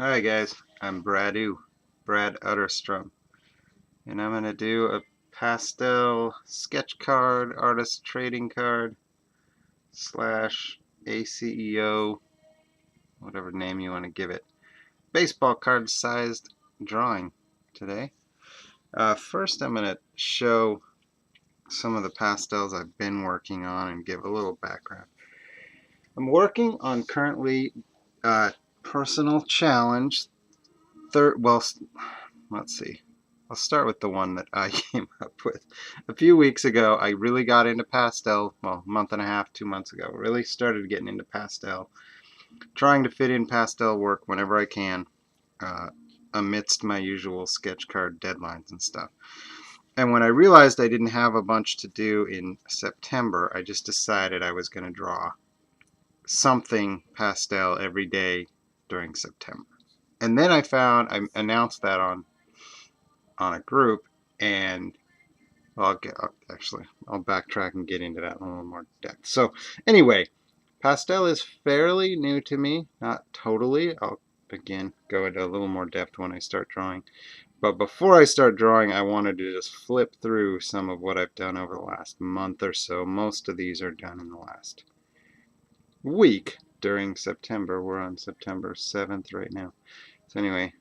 Hi guys, I'm Brad Utterstrom, and I'm going to do a pastel sketch card, artist trading card, slash ACEO, whatever name you want to give it, baseball card sized drawing today. First I'm going to show some of the pastels I've been working on and give a little background. I'm working on currently personal challenge, let's see. I'll start with the one that I came up with. A few weeks ago, I really got into pastel. Well, a month and a half, 2 months ago. Really started getting into pastel. Trying to fit in pastel work whenever I can, uh, amidst my usual sketch card deadlines and stuff. And when I realized I didn't have a bunch to do in September, I just decided I was going to draw something pastel every day during September. And then I announced that on a group, and well, I'll backtrack and get into that in a little more depth. So anyway, pastel is fairly new to me, not totally. I'll again go into a little more depth when I start drawing. But before I start drawing, I wanted to just flip through some of what I've done over the last month or so. Most of these are done in the last week during September. We're on September 7th right now. So anyway,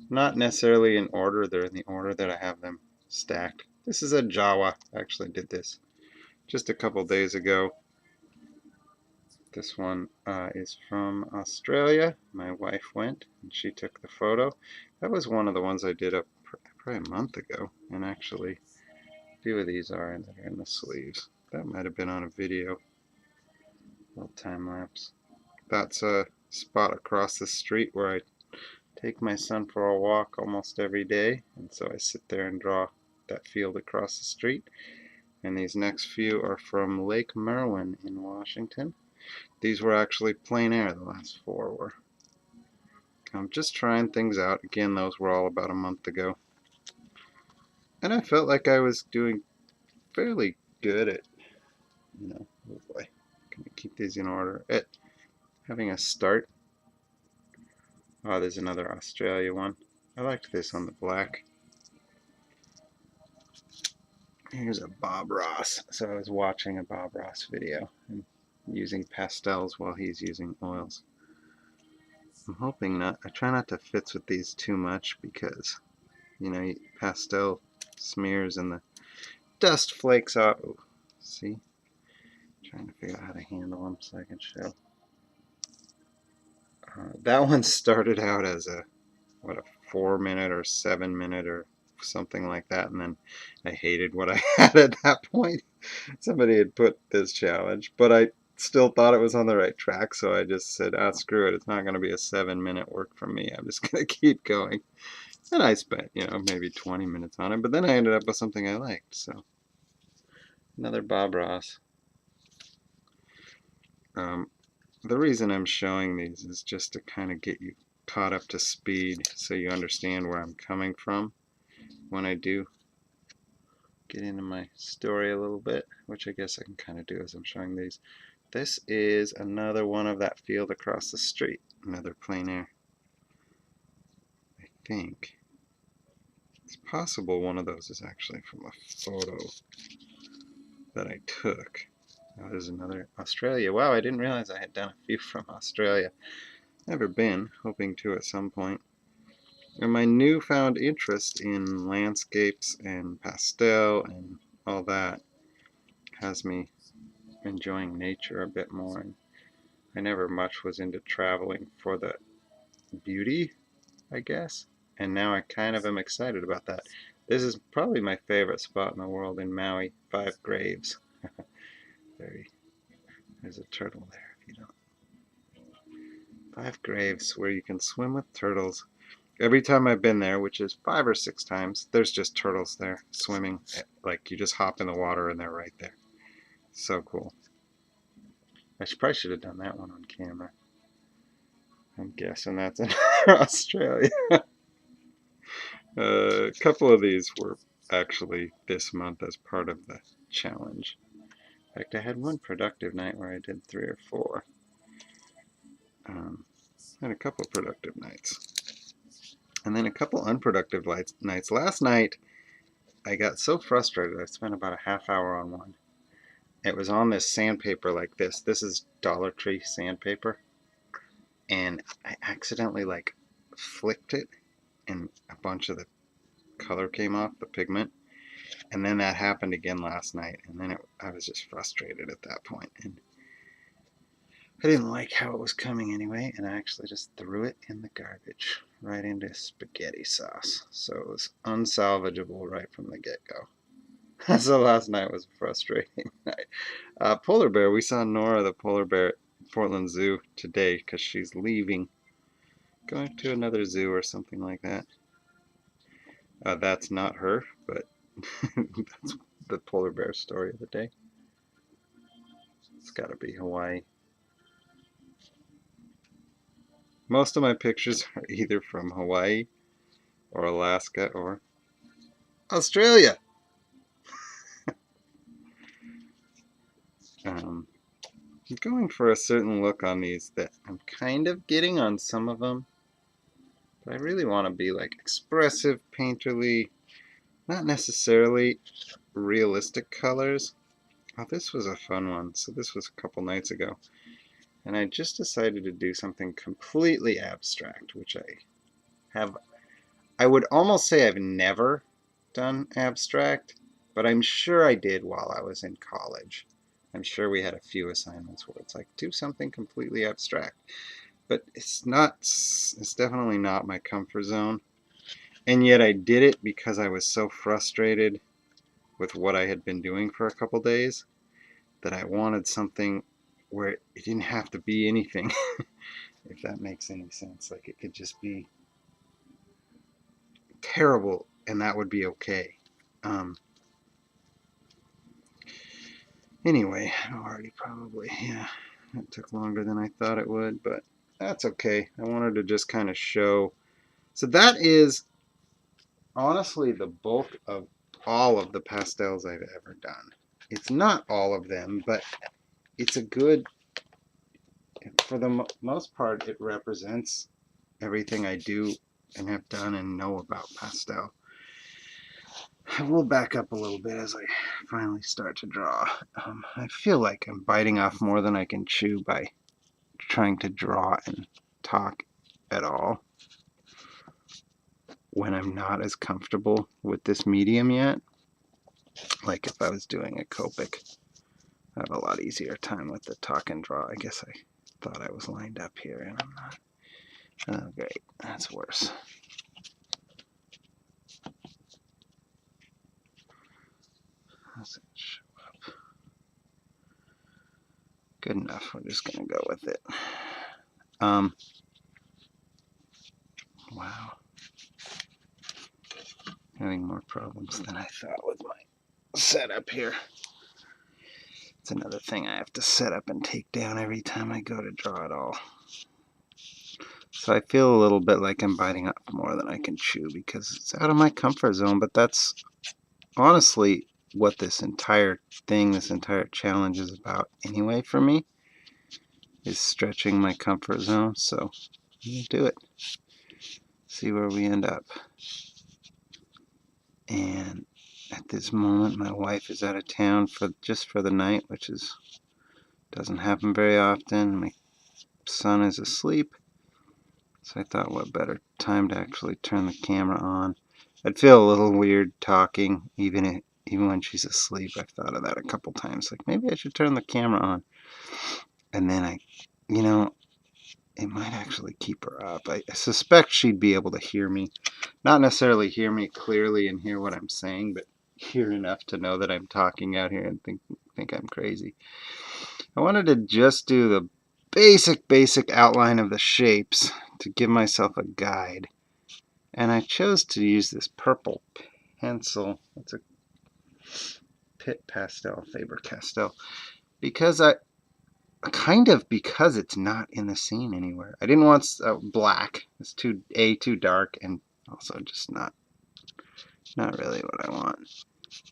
not necessarily in order. They're in the order that I have them stacked. This is a Jawa. I actually did this just a couple days ago. This one is from Australia. My wife went and she took the photo. That was one of the ones I did probably a month ago. And actually, a few of these are in the sleeves. That might have been on a video. A little time lapse. That's a spot across the street where I take my son for a walk almost every day. And so I sit there and draw that field across the street. And these next few are from Lake Merwin in Washington. These were actually plein air, the last four were. I'm just trying things out. Again, those were all about a month ago. And I felt like I was doing fairly good at, oh boy, can I keep these in order? At having a start. Oh, there's another Australia one. I liked this on the black. Here's a Bob Ross. So I was watching a Bob Ross video and using pastels while he's using oils. I'm hoping not. I try not to fitz with these too much because, pastel smears and the dust flakes off. Ooh, see? Trying to figure out how to handle them so I can show. That one started out as a 4-minute or 7-minute or something like that, and then I hated what I had at that point. Somebody had put this challenge, but I still thought it was on the right track, so I just said, screw it, it's not going to be a 7-minute work for me, I'm just going to keep going. And I spent, maybe 20 minutes on it, but then I ended up with something I liked, so. Another Bob Ross. The reason I'm showing these is just to kind of get you caught up to speed so you understand where I'm coming from when I do get into my story a little bit, which I guess I can kind of do as I'm showing these. This is another one of that field across the street, another plein air. I think it's possible one of those is actually from a photo that I took. Oh, there's another Australia. Wow, I didn't realize I had done a few from Australia. Never been, hoping to at some point. And my newfound interest in landscapes and pastel and all that has me enjoying nature a bit more. And I never much was into traveling for the beauty, I guess. And now I kind of am excited about that. This is probably my favorite spot in the world in Maui, 5 Graves. There's a turtle there if you don't. 5 Graves where you can swim with turtles. Every time I've been there, which is 5 or 6 times, there's just turtles there swimming. Like you just hop in the water and they're right there. So cool. I probably should have done that one on camera. I'm guessing that's in Australia. A couple of these were actually this month as part of the challenge. In fact, I had one productive night where I did 3 or 4. Had a couple productive nights. And then a couple unproductive nights. Last night, I got so frustrated, I spent about a half hour on one. It was on this sandpaper like this. This is Dollar Tree sandpaper. And I accidentally like flicked it and a bunch of the color came off, the pigment. And then that happened again last night. And then I was just frustrated at that point. And I didn't like how it was coming anyway. And I actually just threw it in the garbage right into spaghetti sauce. So it was unsalvageable right from the get-go. So last night was a frustrating night. Polar bear, we saw Nora the polar bear at Portland Zoo today because she's leaving. Going to another zoo or something like that. That's not her, but that's the polar bear story of the day. It's gotta be Hawaii. Most of my pictures are either from Hawaii or Alaska or Australia. I'm going for a certain look on these that I'm kind of getting on some of them. But I really want to be like expressive, painterly, not necessarily realistic colors. Oh, this was a fun one. So this was a couple nights ago. And I just decided to do something completely abstract, which I would almost say I've never done abstract, but I'm sure I did while I was in college. I'm sure we had a few assignments where it's like, do something completely abstract. But it's definitely not my comfort zone. And yet I did it because I was so frustrated with what I had been doing for a couple days that I wanted something where it didn't have to be anything, if that makes any sense. Like it could just be terrible and that would be okay. Anyway, already probably, yeah, it took longer than I thought it would, but that's okay. I wanted to just kind of show. So that is honestly the bulk of all of the pastels I've ever done. It's not all of them, but it's a good, for the most part, it represents everything I do and have done and know about pastel. I will back up a little bit as I finally start to draw. I feel like I'm biting off more than I can chew by trying to draw and talk at all when I'm not as comfortable with this medium yet. Like if I was doing a Copic, I have a lot easier time with the talk and draw. I guess I thought I was lined up here and I'm not. Oh, great. That's worse. Doesn't show up. Good enough. We're just going to go with it. Wow. Having more problems than I thought with my setup here. It's another thing I have to set up and take down every time I go to draw it all. So I feel a little bit like I'm biting off more than I can chew because it's out of my comfort zone, but that's honestly what this entire thing, this entire challenge is about anyway for me, is stretching my comfort zone. So I'm going to do it. See where we end up. And at this moment, my wife is out of town just for the night, which doesn't happen very often. My son is asleep. So I thought, what better time to actually turn the camera on. I'd feel a little weird talking, even when she's asleep. I've thought of that a couple times. Like, maybe I should turn the camera on. And then it might actually keep her up. I suspect she'd be able to hear me. Not necessarily hear me clearly and hear what I'm saying, but hear enough to know that I'm talking out here and think I'm crazy. I wanted to just do the basic outline of the shapes to give myself a guide. And I chose to use this purple pencil. It's a Pitt Pastel, Faber-Castell, because because it's not in the scene anywhere. I didn't want black. It's too dark, and also just not really what I want.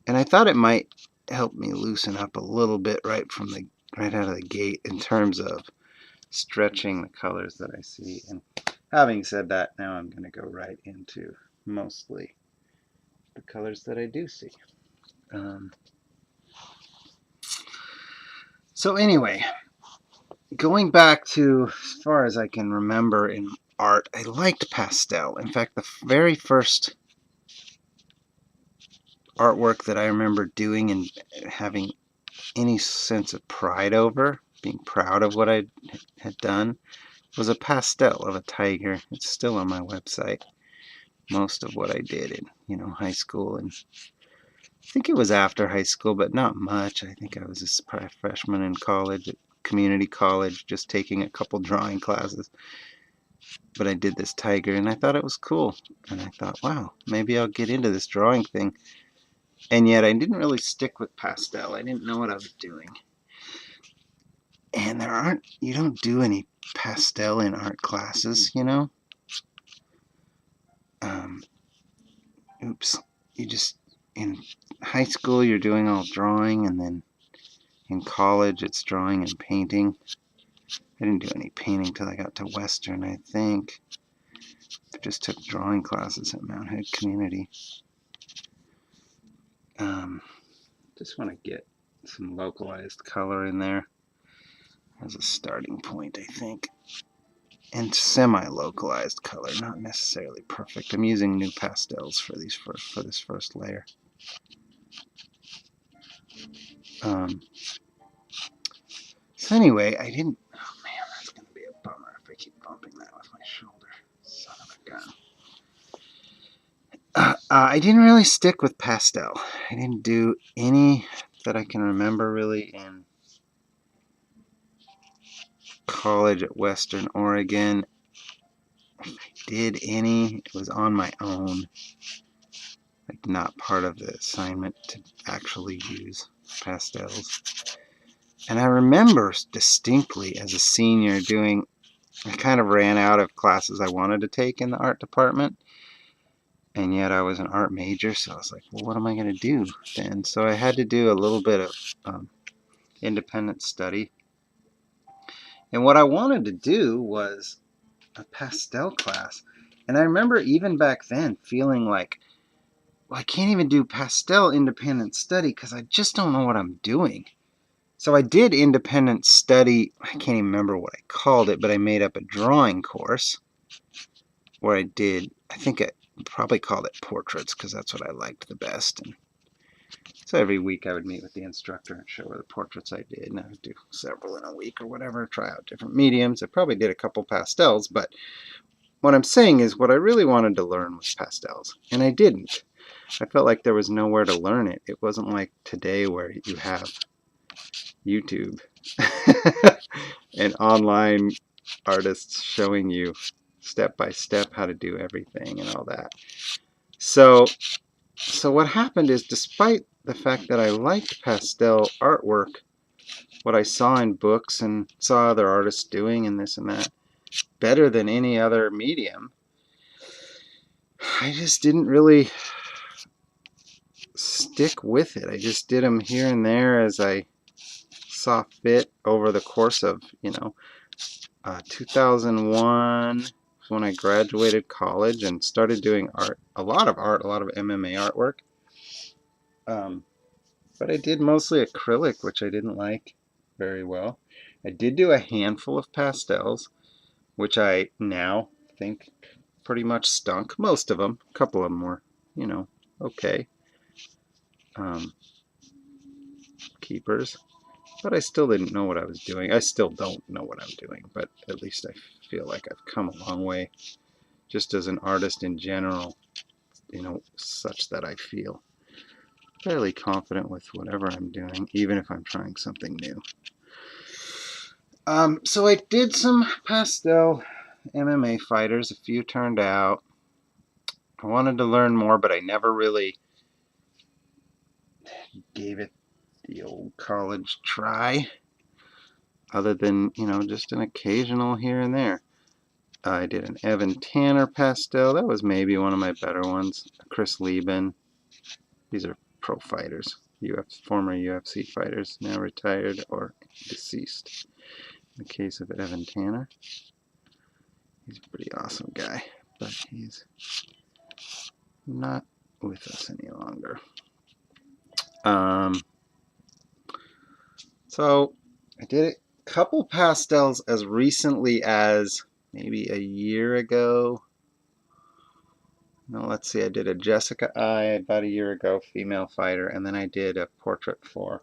And I thought it might help me loosen up a little bit right out of the gate in terms of stretching the colors that I see. And having said that, now I'm going to go right into mostly the colors that I do see. So anyway, going back to as far as I can remember in art, I liked pastel. In fact, the very first artwork that I remember doing and having any sense of pride over, being proud of what I had done, was a pastel of a tiger. It's still on my website. Most of what I did in, high school, and I think it was after high school, but not much. I think I was a freshman in college, at community college, just taking a couple drawing classes. But I did this tiger, and I thought it was cool. And I thought, wow, maybe I'll get into this drawing thing. And yet I didn't really stick with pastel. I didn't know what I was doing. And you don't do any pastel in art classes, Oops. In high school, you're doing all drawing, and then in college, it's drawing and painting. I didn't do any painting till I got to Western, I think. I just took drawing classes at Mount Hood Community. Just want to get some localized color in there as a starting point, I think. And semi-localized color, not necessarily perfect. I'm using new pastels for this first layer. So anyway, I didn't. Oh man, that's gonna be a bummer if I keep bumping that with my shoulder. Son of a gun. I didn't really stick with pastel. I didn't do any that I can remember really in college at Western Oregon. If I did any, it was on my own, like not part of the assignment to actually use pastels. And I remember distinctly as a senior I kind of ran out of classes I wanted to take in the art department. And yet I was an art major, so I was like, well, what am I going to do then? So I had to do a little bit of independent study. And what I wanted to do was a pastel class. And I remember even back then feeling like, well, I can't even do pastel independent study because I just don't know what I'm doing. So I did independent study. I can't even remember what I called it, but I made up a drawing course where I think I probably called it portraits because that's what I liked the best. And so every week I would meet with the instructor and show her the portraits I did, and I would do several in a week or whatever, try out different mediums. I probably did a couple pastels, but what I'm saying is what I really wanted to learn was pastels, and I didn't. I felt like there was nowhere to learn it. It wasn't like today where you have YouTube and online artists showing you step by step how to do everything and all that. So what happened is, despite the fact that I liked pastel artwork, what I saw in books and saw other artists doing and this and that, better than any other medium, I just didn't really stick with it. I just did them here and there as I saw fit over the course of, 2001 when I graduated college and started doing art, a lot of MMA artwork. But I did mostly acrylic, which I didn't like very well. I did do a handful of pastels, which I now think pretty much stunk. Most of them. A couple of them were, okay. Keepers. But I still didn't know what I was doing. I still don't know what I'm doing, but at least I feel like I've come a long way just as an artist in general, such that I feel fairly confident with whatever I'm doing, even if I'm trying something new. So I did some pastel MMA fighters. A few turned out. I wanted to learn more, but I never really gave it the old college try, other than, just an occasional here and there. I did an Evan Tanner pastel. That was maybe one of my better ones. Chris Lieben. These are pro fighters, former UFC fighters, now retired or deceased. the case of Evan Tanner. He's a pretty awesome guy, but he's not with us any longer. So I did a couple pastels as recently as maybe a year ago. No, let's see, I did a Jessica Eye about a year ago, female fighter, and then I did a portrait for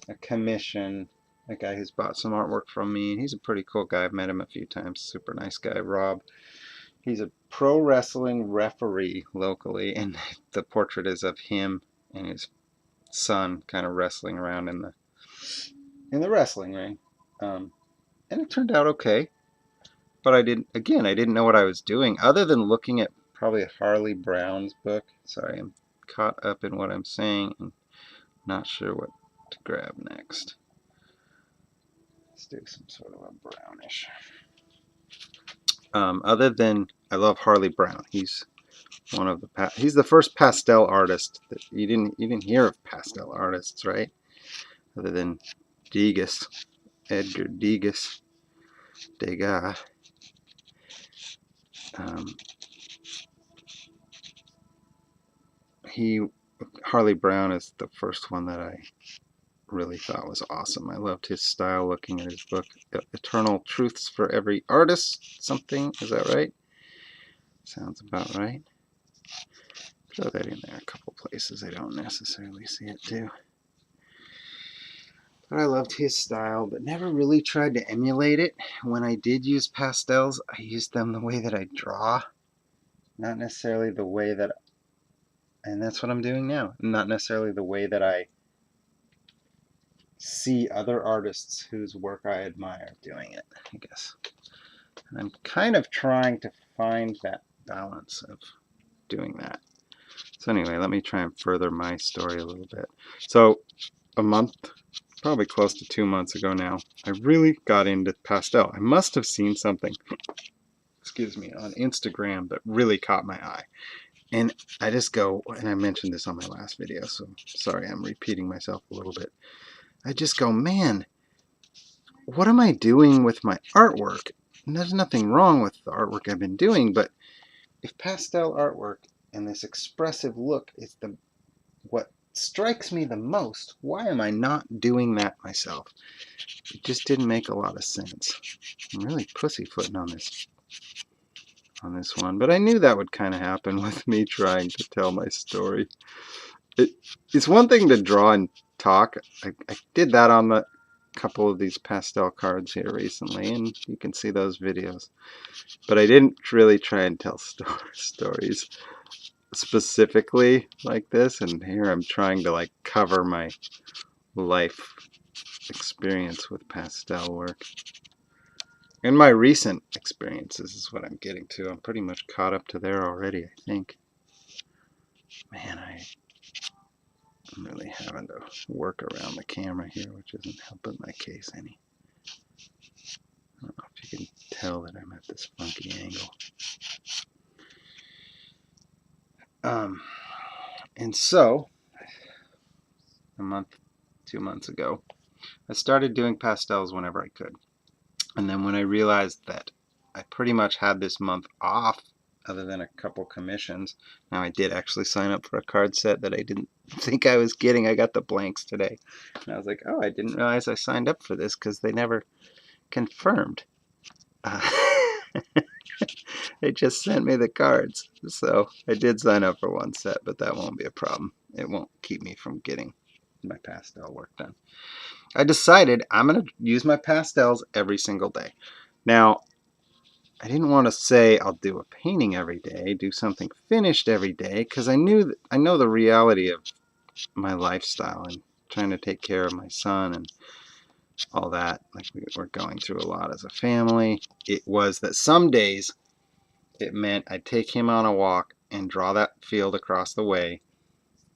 a commission, a guy who's bought some artwork from me. He's a pretty cool guy. I've met him a few times. Super nice guy, Rob. He's a pro wrestling referee locally, and the portrait is of him and his son kind of wrestling around in the wrestling ring. And it turned out okay. But I didn't know what I was doing other than looking at probably Harley Brown's book. Sorry, I'm caught up in what I'm saying and not sure what to grab next. Let's do some sort of a brownish. Other than I love Harley Brown. He's one of the he's the first pastel artist that you didn't hear of pastel artists, right? Other than Degas, Edgar Degas. Harley Brown is the first one that I really thought was awesome. I loved his style looking at his book, Eternal Truths for Every Artist, something, is that right? Sounds about right. Throw that in there a couple places I don't necessarily see it too. But I loved his style, but never really tried to emulate it. When I did use pastels, I used them the way that I draw, not necessarily the way that, and that's what I'm doing now, not necessarily the way that I see other artists whose work I admire doing it, I guess. And I'm kind of trying to find that balance of doing that. So anyway, let me try and further my story a little bit. So a month, probably close to 2 months ago now, I really got into pastel. I must have seen something, excuse me, on Instagram that really caught my eye. And I just go, and I mentioned this on my last video, so sorry I'm repeating myself a little bit. I just go, man, what am I doing with my artwork? And there's nothing wrong with the artwork I've been doing, but if pastel artwork and this expressive look is what strikes me the most, why am I not doing that myself? It just didn't make a lot of sense. I'm really pussyfooting on this one, but I knew that would kind of happen with me trying to tell my story. It's one thing to draw and talk. I did that on the couple of these pastel cards here recently, and you can see those videos. But I didn't really try and tell stories specifically like this, and here I'm trying to like cover my life experience with pastel work. And my recent experiences is what I'm getting to. I'm pretty much caught up to there already, I think. Man, I'm really having to work around the camera here, which isn't helping my case any. I don't know if you can tell that I'm at this funky angle. And so, a month, 2 months ago, I started doing pastels whenever I could. And then when I realized that I pretty much had this month off, other than a couple commissions. Now I did actually sign up for a card set that I didn't think I was getting. I got the blanks today. And I was like, oh, I didn't realize I signed up for this because they never confirmed. They just sent me the cards. So I did sign up for one set, but that won't be a problem. It won't keep me from getting my pastel work done. I decided I'm going to use my pastels every single day. Now, I didn't want to say I'll do a painting every day, do something finished every day, because I know the reality of my lifestyle and trying to take care of my son and all that. Like we're going through a lot as a family. It was that some days it meant I'd take him on a walk and draw that field across the way,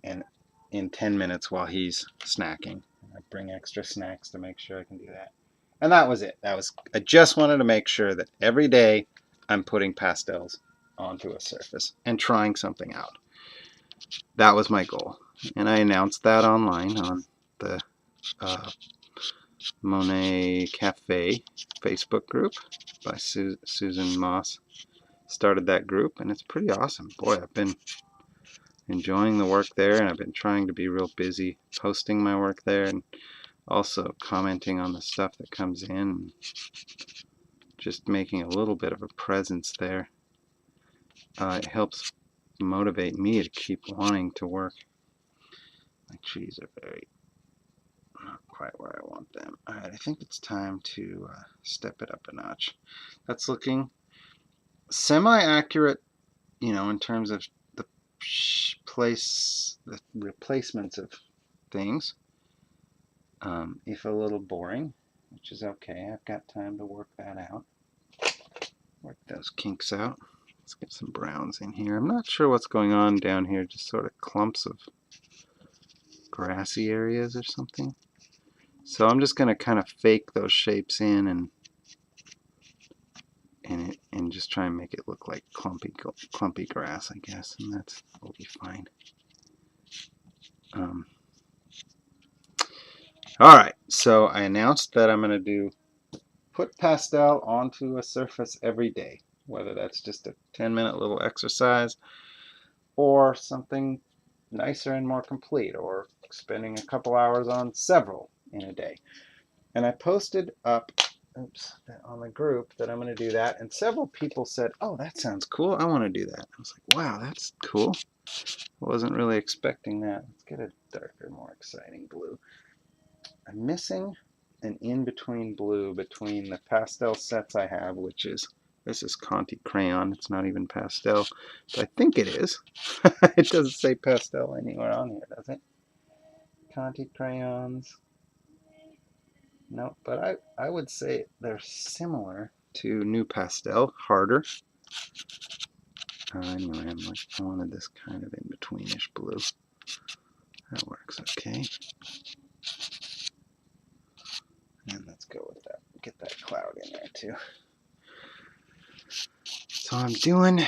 and in 10 minutes while he's snacking. I bring extra snacks to make sure I can do that. And that was it. I just wanted to make sure that every day I'm putting pastels onto a surface and trying something out. That was my goal. And I announced that online on the Monet Cafe Facebook group by Susan Moss. Started that group, and it's pretty awesome. Boy, I've been enjoying the work there, and I've been trying to be real busy posting my work there and also commenting on the stuff that comes in, just making a little bit of a presence there. It helps motivate me to keep wanting to work. My trees are not quite where I want them. Alright, I think it's time to step it up a notch. That's looking semi-accurate, in terms of the the replacements of things. If a little boring, which is okay. I've got time to work that out. Work those kinks out. Let's get some browns in here. I'm not sure what's going on down here, just sort of clumps of grassy areas or something. So I'm just going to kind of fake those shapes in and just try and make it look like clumpy grass, I guess, and that'll be fine. Alright, so I announced that I'm going to put pastel onto a surface every day, whether that's just a 10-minute little exercise or something nicer and more complete, or spending a couple hours on several in a day. And I posted up on the group that I'm going to do that, and several people said, oh, that sounds cool, I want to do that. I was like, wow, that's cool. I wasn't really expecting that. Let's get a darker, more exciting blue. I'm missing an in-between blue between the pastel sets I have, this is Conti crayon. It's not even pastel, but I think it is. It doesn't say pastel anywhere on here, does it? Conti crayons. No, but I would say they're similar to new pastel, harder. Anyway, I wanted this kind of in-betweenish blue. That works okay. And let's go with that. Get that cloud in there too. So I'm doing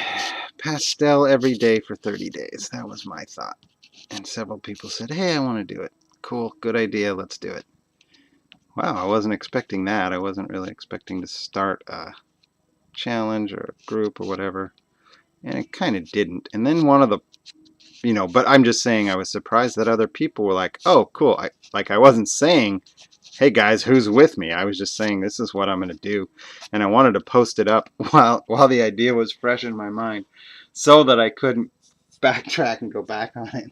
pastel every day for 30 days. That was my thought. And several people said, hey, I want to do it. Cool, good idea, let's do it. Wow, I wasn't expecting that. I wasn't really expecting to start a challenge or a group or whatever. And it kind of didn't. And then one of the, but I'm just saying I was surprised that other people were like, oh, cool. I wasn't saying, hey guys, who's with me? I was just saying this is what I'm going to do. And I wanted to post it up while the idea was fresh in my mind so that I couldn't backtrack and go back on it.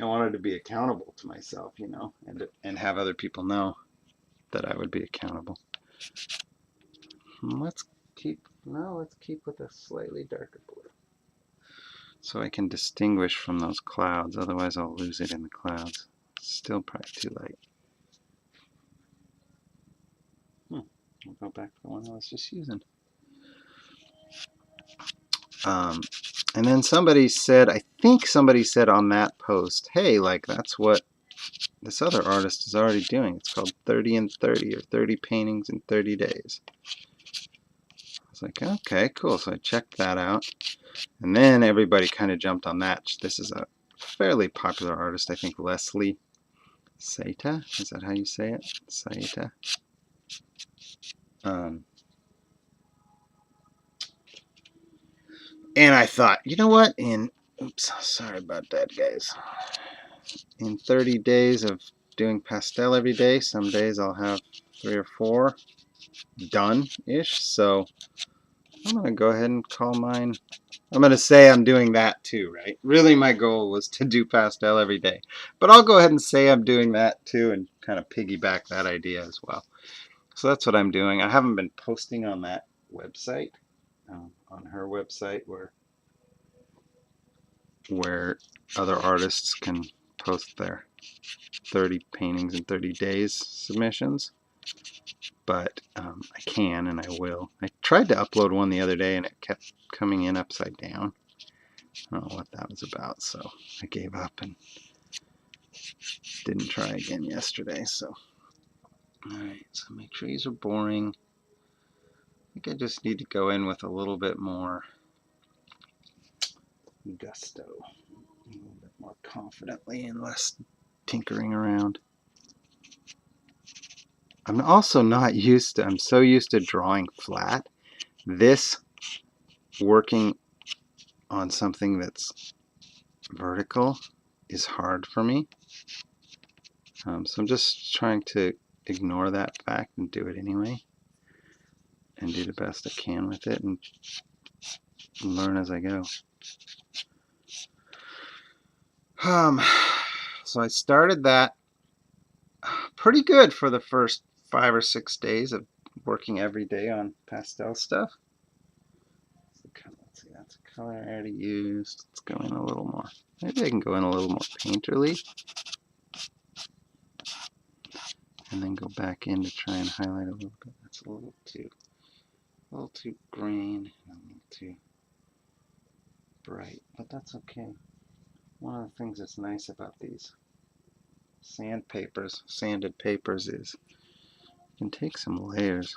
I wanted to be accountable to myself, and have other people know that I would be accountable. Let's keep with a slightly darker blue, so I can distinguish from those clouds. Otherwise, I'll lose it in the clouds. Still probably too light. I'll go back to the one I was just using. And then I think somebody said on that post, hey, that's what this other artist is already doing. It's called 30 in 30, or 30 paintings in 30 days. I was like, okay, cool. So I checked that out. And then everybody kind of jumped on that. This is a fairly popular artist, I think, Leslie Saita. Is that how you say it? Saita. And I thought, you know what? Oops, sorry about that, guys. In 30 days of doing pastel every day, some days I'll have 3 or 4 done-ish. So I'm going to go ahead and call mine. I'm going to say I'm doing that too, right? Really, my goal was to do pastel every day. But I'll go ahead and say I'm doing that too and kind of piggyback that idea as well. So that's what I'm doing. I haven't been posting on that website, on her website where other artists can post their 30 paintings in 30 days submissions. But I can, and I will. I tried to upload one the other day and it kept coming in upside down. I don't know what that was about, so I gave up and didn't try again yesterday. So, alright, so my trees are boring. I think I just need to go in with a little bit more gusto, a little bit more confidently and less tinkering around. I'm also not used to, I'm so used to drawing flat. This, working on something that's vertical, is hard for me. So I'm just trying to ignore that fact and do it anyway, and do the best I can with it, and learn as I go. So I started that pretty good for the first 5 or 6 days of working every day on pastel stuff. Let's see, that's a color I already used. Let's go in a little more. Maybe I can go in a little more painterly, and then go back in to try and highlight a little bit. That's a little too green, a little too bright, but that's okay. One of the things that's nice about these sanded papers, is you can take some layers.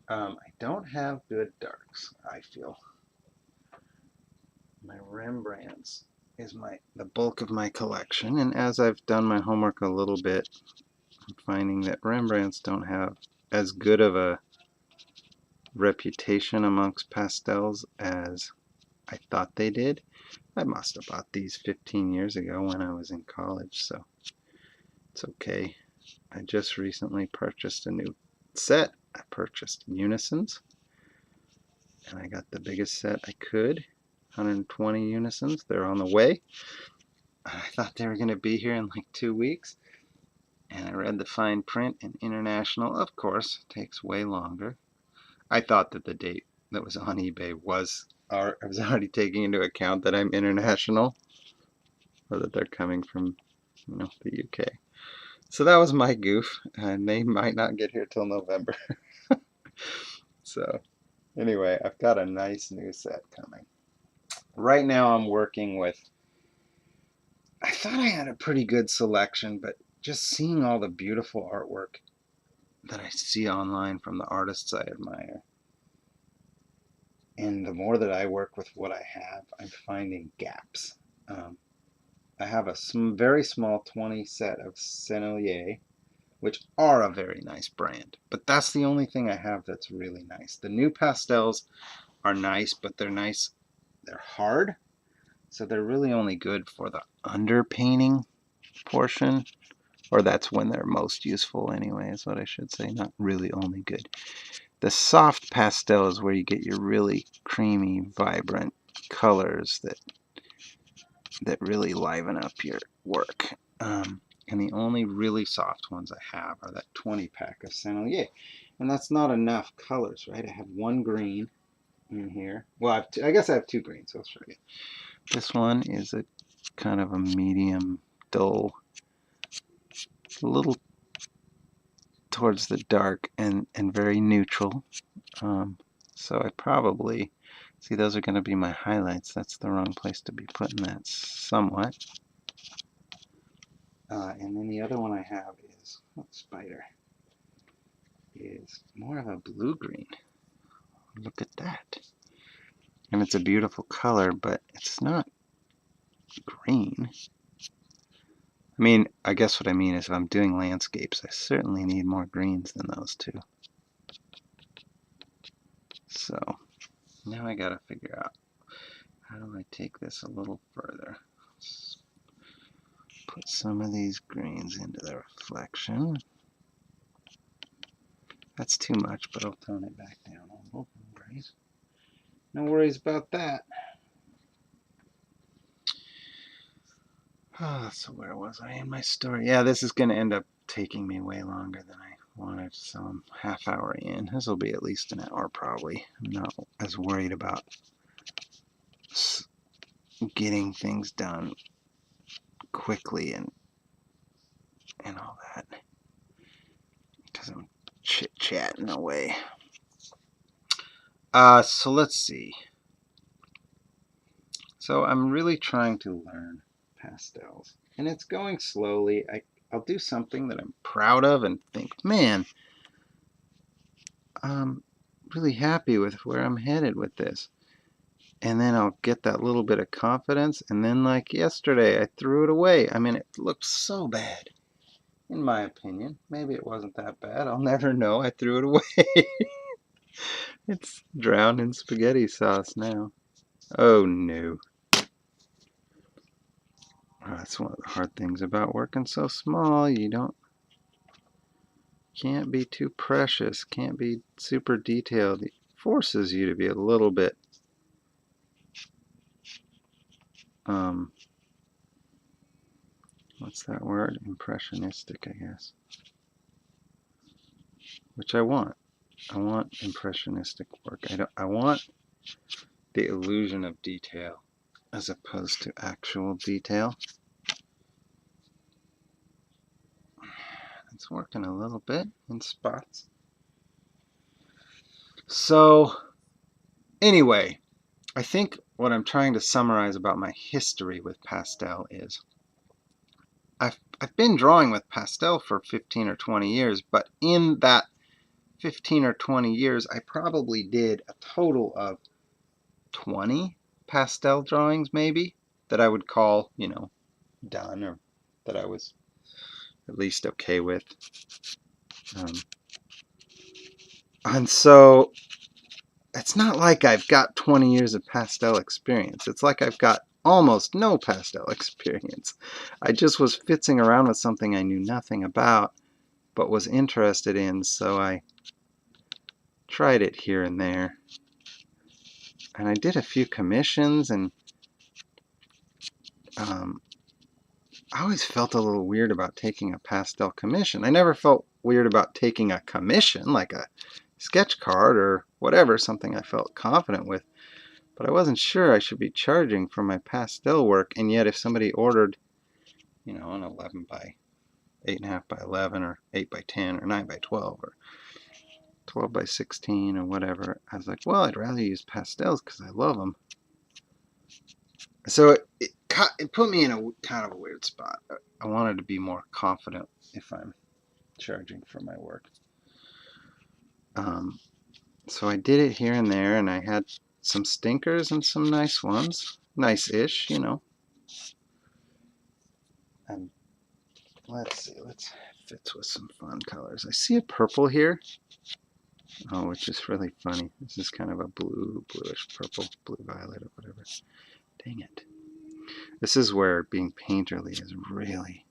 I don't have good darks, I feel. My Rembrandts is the bulk of my collection, and as I've done my homework a little bit, I'm finding that Rembrandts don't have as good of a reputation amongst pastels as I thought they did. I must have bought these 15 years ago when I was in college, so it's okay. I just recently purchased a new set. I purchased Unisons, and I got the biggest set I could, 120 Unisons. They're on the way. I thought they were going to be here in like 2 weeks, and I read the fine print, and international, of course, takes way longer. I thought that the date that was on eBay was already taking into account that I'm international, or that they're coming from, the UK. So that was my goof, and they might not get here till November. So anyway, I've got a nice new set coming. Right now I'm working with, I thought I had a pretty good selection, but just seeing all the beautiful artwork that I see online from the artists I admire, and the more that I work with what I have, I'm finding gaps. I have a very small 20 set of Sennelier, which are a very nice brand, but that's the only thing I have that's really nice. The new pastels are nice, but they're hard, so they're really only good for the underpainting portion, or that's when they're most useful anyway, is what I should say, not really only good. The soft pastel is where you get your really creamy, vibrant colors that really liven up your work. And the only really soft ones I have are that 20-pack of Sennelier. And that's not enough colors, right? I have one green in here. Well, I guess I have 2 greens, so I'll show you. This one is a kind of a medium, dull, a little towards the dark, and very neutral. So I probably, see, those are going to be my highlights. That's the wrong place to be putting that somewhat. And then the other one I have is, Spider, is more of a blue-green. Look at that. And it's a beautiful color, but it's not green. I mean, I guess what I mean is if I'm doing landscapes, I certainly need more greens than those two. So now I gotta figure out, how do I take this a little further? Let's put some of these greens into the reflection. That's too much, but I'll tone it back down a little. No worries. No worries about that. So where was I in my story? Yeah, this is going to end up taking me way longer than I wanted, so I'm half hour in. This will be at least an hour probably. I'm not as worried about getting things done quickly and all that, because I'm chit-chatting away. So let's see. So I'm really trying to learn pastels, and it's going slowly. I'll do something that I'm proud of and think, man, I'm really happy with where I'm headed with this. And then I'll get that little bit of confidence, and then like yesterday, I threw it away. I mean, it looked so bad. in my opinion. Maybe it wasn't that bad. I'll never know. I threw it away. It's drowned in spaghetti sauce now. Oh no. Oh, that's one of the hard things about working so small. Can't be too precious, can't be super detailed. It forces you to be a little bit what's that word? Impressionistic, I guess. Which I want. I want impressionistic work. I want the illusion of detail as opposed to actual detail. It's working a little bit in spots. So anyway, I think what I'm trying to summarize about my history with pastel is I've been drawing with pastel for 15 or 20 years, but in that 15 or 20 years, I probably did a total of 20 pastel drawings maybe that I would call, done, or that I was at least okay with. And so it's not like I've got 20 years of pastel experience. It's like I've got almost no pastel experience. I just was fitzing around with something I knew nothing about but was interested in, so I tried it here and there. And I did a few commissions, and I always felt a little weird about taking a pastel commission. I never felt weird about taking a commission, like a sketch card or whatever, something I felt confident with. But I wasn't sure I should be charging for my pastel work, and yet if somebody ordered, an 11 by 8.5 by 11 or 8 by 10 or 9 by 12 or 12 by 16 or whatever, I was like, well, I'd rather use pastels because I love them. So it put me in a kind of a weird spot. I wanted to be more confident if I'm charging for my work. So I did it here and there, and I had some stinkers and some nice ones. Nice-ish, And let's see, let's fit with some fun colors. I see a purple here. Oh, which is really funny. This is kind of a bluish purple, blue violet or whatever. Dang it. This is where being painterly is really,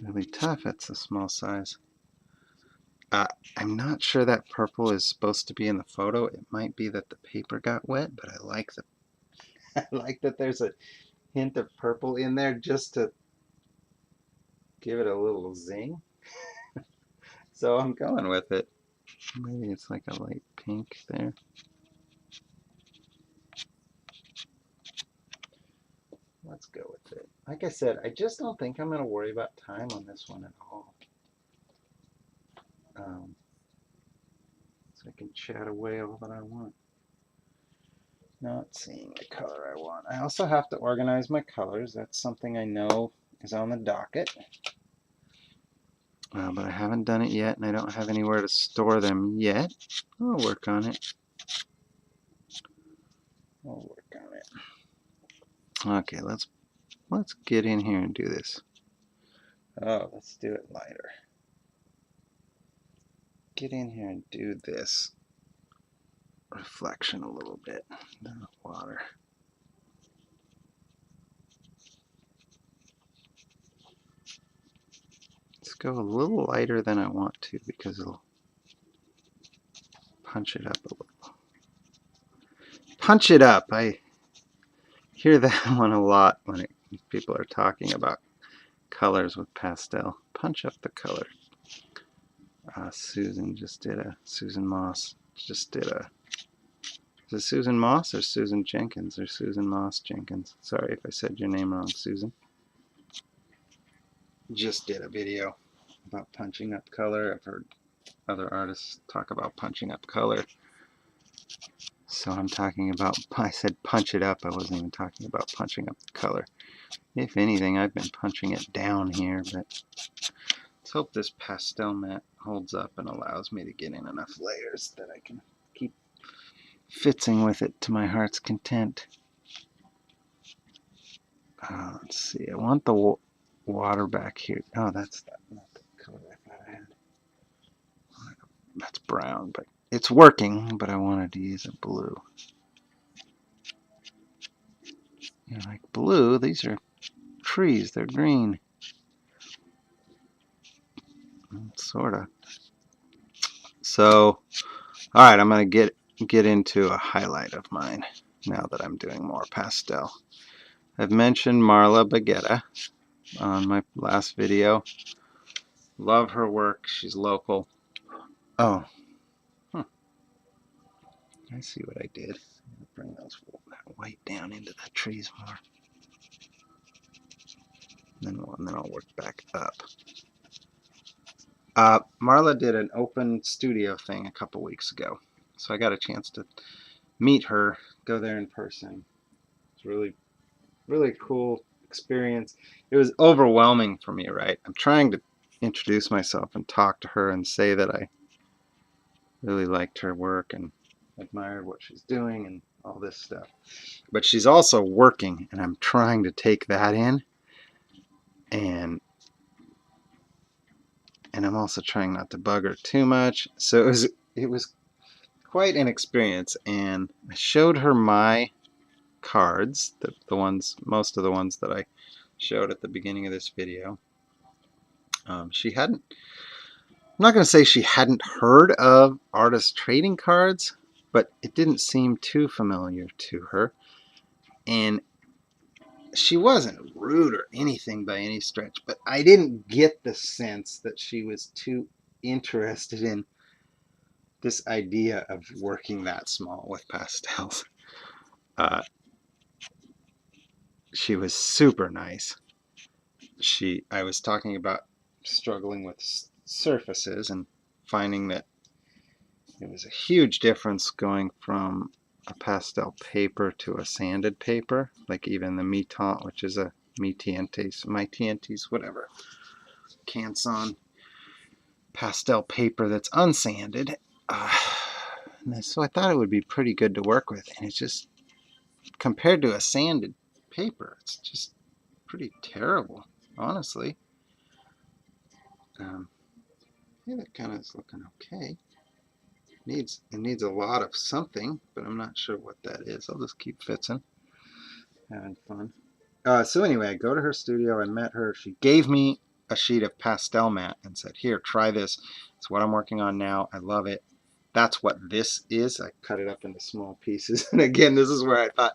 really tough. It's a small size. I'm not sure that purple is supposed to be in the photo. It might be that the paper got wet, but I like I like that there's a hint of purple in there just to give it a little zing. So I'm going with it. Maybe it's like a light pink there. Let's go with it. Like I said, I just don't think I'm going to worry about time on this one at all. So I can chat away all that I want. Not seeing the color I want. I also have to organize my colors. That's something I know is on the docket. But I haven't done it yet, and I don't have anywhere to store them yet. I'll work on it. Okay, let's get in here and do this. Oh, let's do it lighter. Get in here and do this reflection a little bit. The water. Let's go a little lighter than I want to because it'll punch it up a little. Punch it up! I hear that one a lot when people are talking about colors with pastel. Punch up the color. Susan Moss just did a, is it Susan Moss or Susan Jenkins or Susan Moss Jenkins? Sorry if I said your name wrong, Susan. Just did a video about punching up color. I've heard other artists talk about punching up color. So I'm talking about, I said punch it up. I wasn't even talking about punching up the color. If anything, I've been punching it down here, but let's hope this pastel mat holds up and allows me to get in enough layers that I can keep fitzing with it to my heart's content. Let's see, I want the water back here. Oh, that's not the color I thought I had. That's brown, but it's working, but I wanted to use a blue. You know, like blue, these are trees, they're green. Sort of. So, all right, I'm going to get into a highlight of mine now that I'm doing more pastel. I've mentioned Marla Baguetta on my last video. Love her work. She's local. Oh, I see what I did. Bring those that white down into the trees more. And then I'll work back up. Marla did an open studio thing a couple weeks ago, so I got a chance to meet her, go there in person. It's really cool experience. It was overwhelming for me, right? I'm trying to introduce myself and talk to her and say that I really liked her work and admired what she's doing and all this stuff. But she's also working, and I'm trying to take that in, and I'm also trying not to bug her too much. So it was quite an experience, and I showed her my cards, the ones, most of the ones that I showed at the beginning of this video. She hadn't, I'm not going to say she hadn't heard of artist trading cards, but it didn't seem too familiar to her. And she wasn't rude or anything by any stretch, but I didn't get the sense that she was too interested in this idea of working that small with pastels. She was super nice. I was talking about struggling with surfaces and finding that it was a huge difference going from a pastel paper to a sanded paper, like even the Mi-Tinte, which is a My Tientes, whatever, Canson pastel paper that's unsanded. So I thought it would be pretty good to work with, and it's just, compared to a sanded paper, it's just pretty terrible, honestly. Yeah, that kind of is looking okay. It needs a lot of something, but I'm not sure what that is. I'll just keep fitzing, having fun. So anyway, I go to her studio. I met her. She gave me a sheet of pastel mat and said, "Here, try this. It's what I'm working on now. I love it." That's what this is. I cut it up into small pieces. And again, this is where I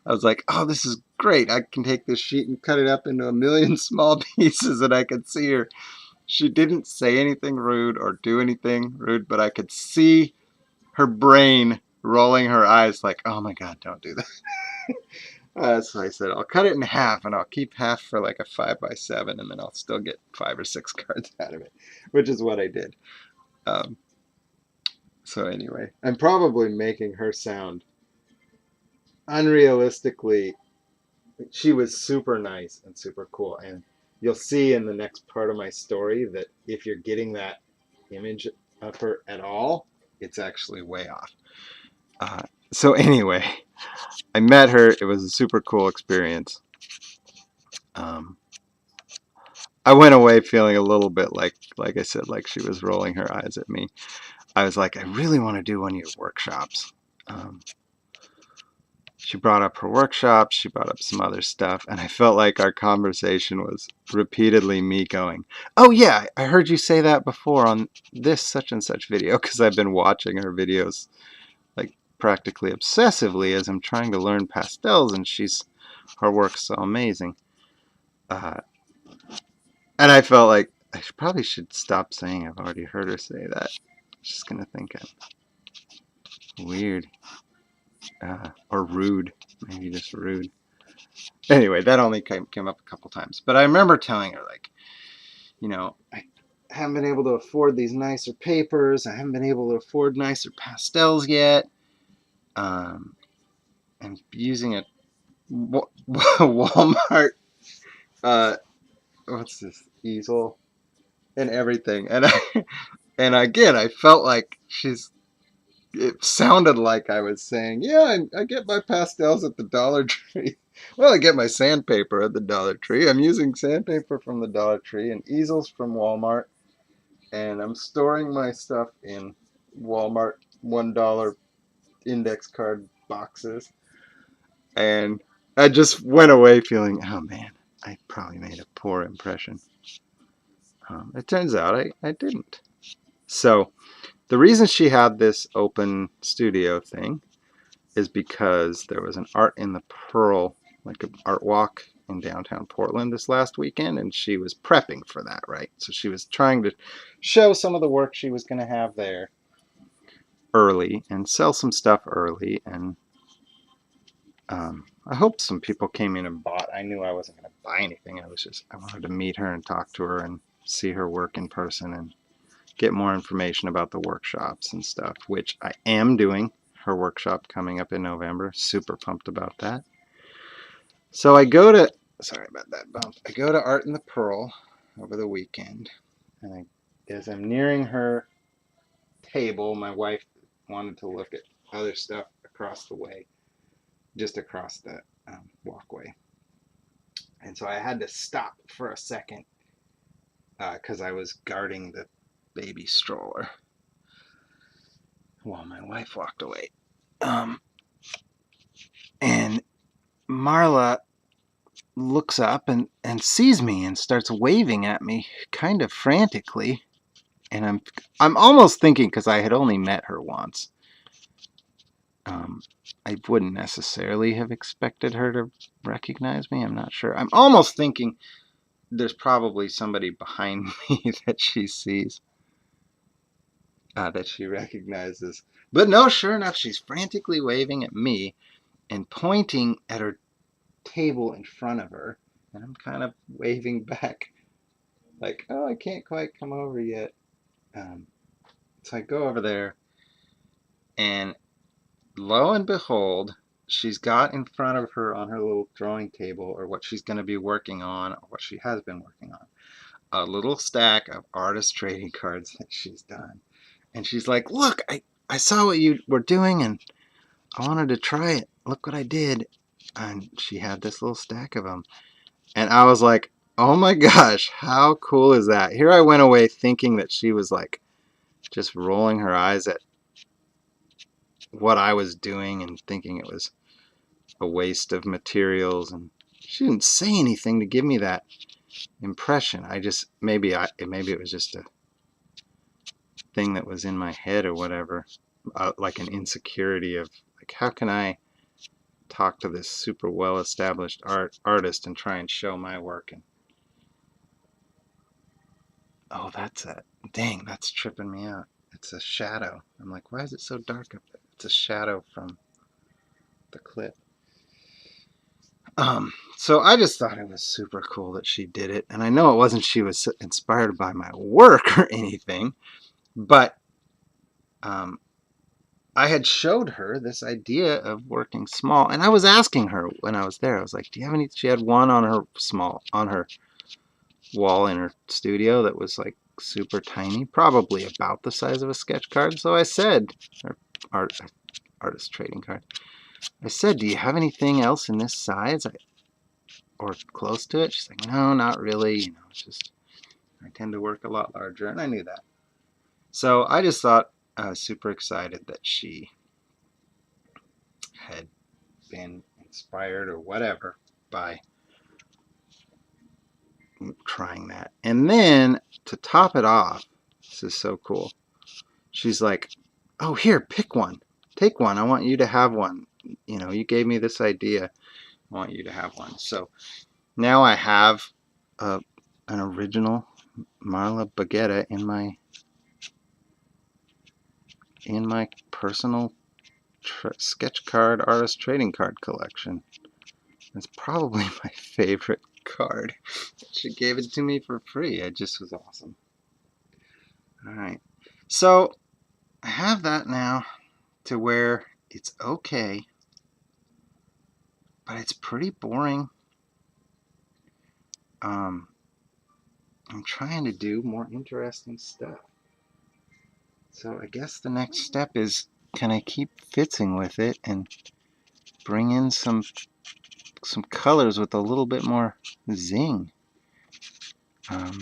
was like, oh, this is great. I can take this sheet and cut it up into a million small pieces, and I could see her. She didn't say anything rude or do anything rude, but I could see her brain rolling her eyes like, oh my God, don't do that. So I said, I'll cut it in half, and I'll keep half for like a 5x7, and then I'll still get 5 or 6 cards out of it, which is what I did. So anyway, I'm probably making her sound unrealistically. She was super nice and super cool, and you'll see in the next part of my story that if you're getting that image of her at all, it's actually way off. So anyway, I met her. It was a super cool experience. I went away feeling a little bit like I said, like she was rolling her eyes at me. I was like, I really want to do one of your workshops. She brought up her workshops, she brought up some other stuff, and I felt like our conversation was repeatedly me going, oh yeah, I heard you say that before on this such and such video, because I've been watching her videos like practically obsessively as I'm trying to learn pastels, and her work's so amazing. And I felt like I probably should stop saying I've already heard her say that. She's gonna think I'm weird. Or rude. Maybe just rude. Anyway, that only came up a couple times. But I remember telling her, like, I haven't been able to afford these nicer papers. I haven't been able to afford nicer pastels yet. I'm using a Walmart, what's this, easel and everything. And again, I felt like she's it sounded like I was saying, yeah, I get my pastels at the Dollar Tree. Well, I get my sandpaper at the Dollar Tree. I'm using sandpaper from the Dollar Tree and easels from Walmart. And I'm storing my stuff in Walmart $1 index card boxes. And I just went away feeling, oh man, I probably made a poor impression. It turns out I didn't. So the reason she had this open studio thing is because there was an Art in the Pearl, like an art walk in downtown Portland this last weekend, and she was prepping for that, right? So she was trying to show some of the work she was going to have there early and sell some stuff early. And I hope some people came in and bought. I knew I wasn't going to buy anything. I wanted to meet her and talk to her and see her work in person and get more information about the workshops and stuff, which I am doing. Her workshop coming up in November. Super pumped about that. So sorry about that bump. I go to Art in the Pearl over the weekend, and as I'm nearing her table, my wife wanted to look at other stuff across the way, just across the walkway. And so I had to stop for a second because I was guarding the baby stroller while my wife walked away. And Marla looks up and sees me and starts waving at me kind of frantically. And I'm almost thinking, because I had only met her once, I wouldn't necessarily have expected her to recognize me. I'm not sure. I'm almost thinking there's probably somebody behind me that she sees, that she recognizes. But no, sure enough, she's frantically waving at me and pointing at her table in front of her. And I'm kind of waving back like, oh, I can't quite come over yet. So I go over there, and lo and behold, she's got in front of her on her little drawing table, or what she's going to be working on, or what she has been working on, a little stack of artist trading cards that she's done. And she's like, look, I saw what you were doing, and I wanted to try it. Look what I did. And she had this little stack of them. And I was like, oh my gosh, how cool is that? Here I went away thinking that she was like just rolling her eyes at what I was doing and thinking it was a waste of materials. And she didn't say anything to give me that impression. Maybe it was just a thing that was in my head or whatever, like an insecurity of like, how can I talk to this super well established artist and try and show my work? And oh, dang, that's tripping me out. It's a shadow. I'm like, why is it so dark up there? It's a shadow from the clip. So I just thought it was super cool that she did it. And I know it wasn't she was inspired by my work or anything, but I had showed her this idea of working small. And I was asking her when I was there, I was like, do you have any? She had one on her wall in her studio that was like super tiny, probably about the size of a sketch card. So I said, or artist trading card. I said, do you have anything else in this size or close to it? She's like, no, not really. It's just I tend to work a lot larger, and I knew that. So I just thought I was super excited that she had been inspired or whatever by trying that. And then to top it off, this is so cool. She's like, oh, here, pick one. Take one. I want you to have one. You gave me this idea. I want you to have one. So now I have an original Marla Baguetta in my personal sketch card artist trading card collection. It's probably my favorite card. She gave it to me for free. It just was awesome. All right. So I have that now to where it's okay, but it's pretty boring. I'm trying to do more interesting stuff. So I guess the next step is can I keep fitzing with it and bring in some colors with a little bit more zing.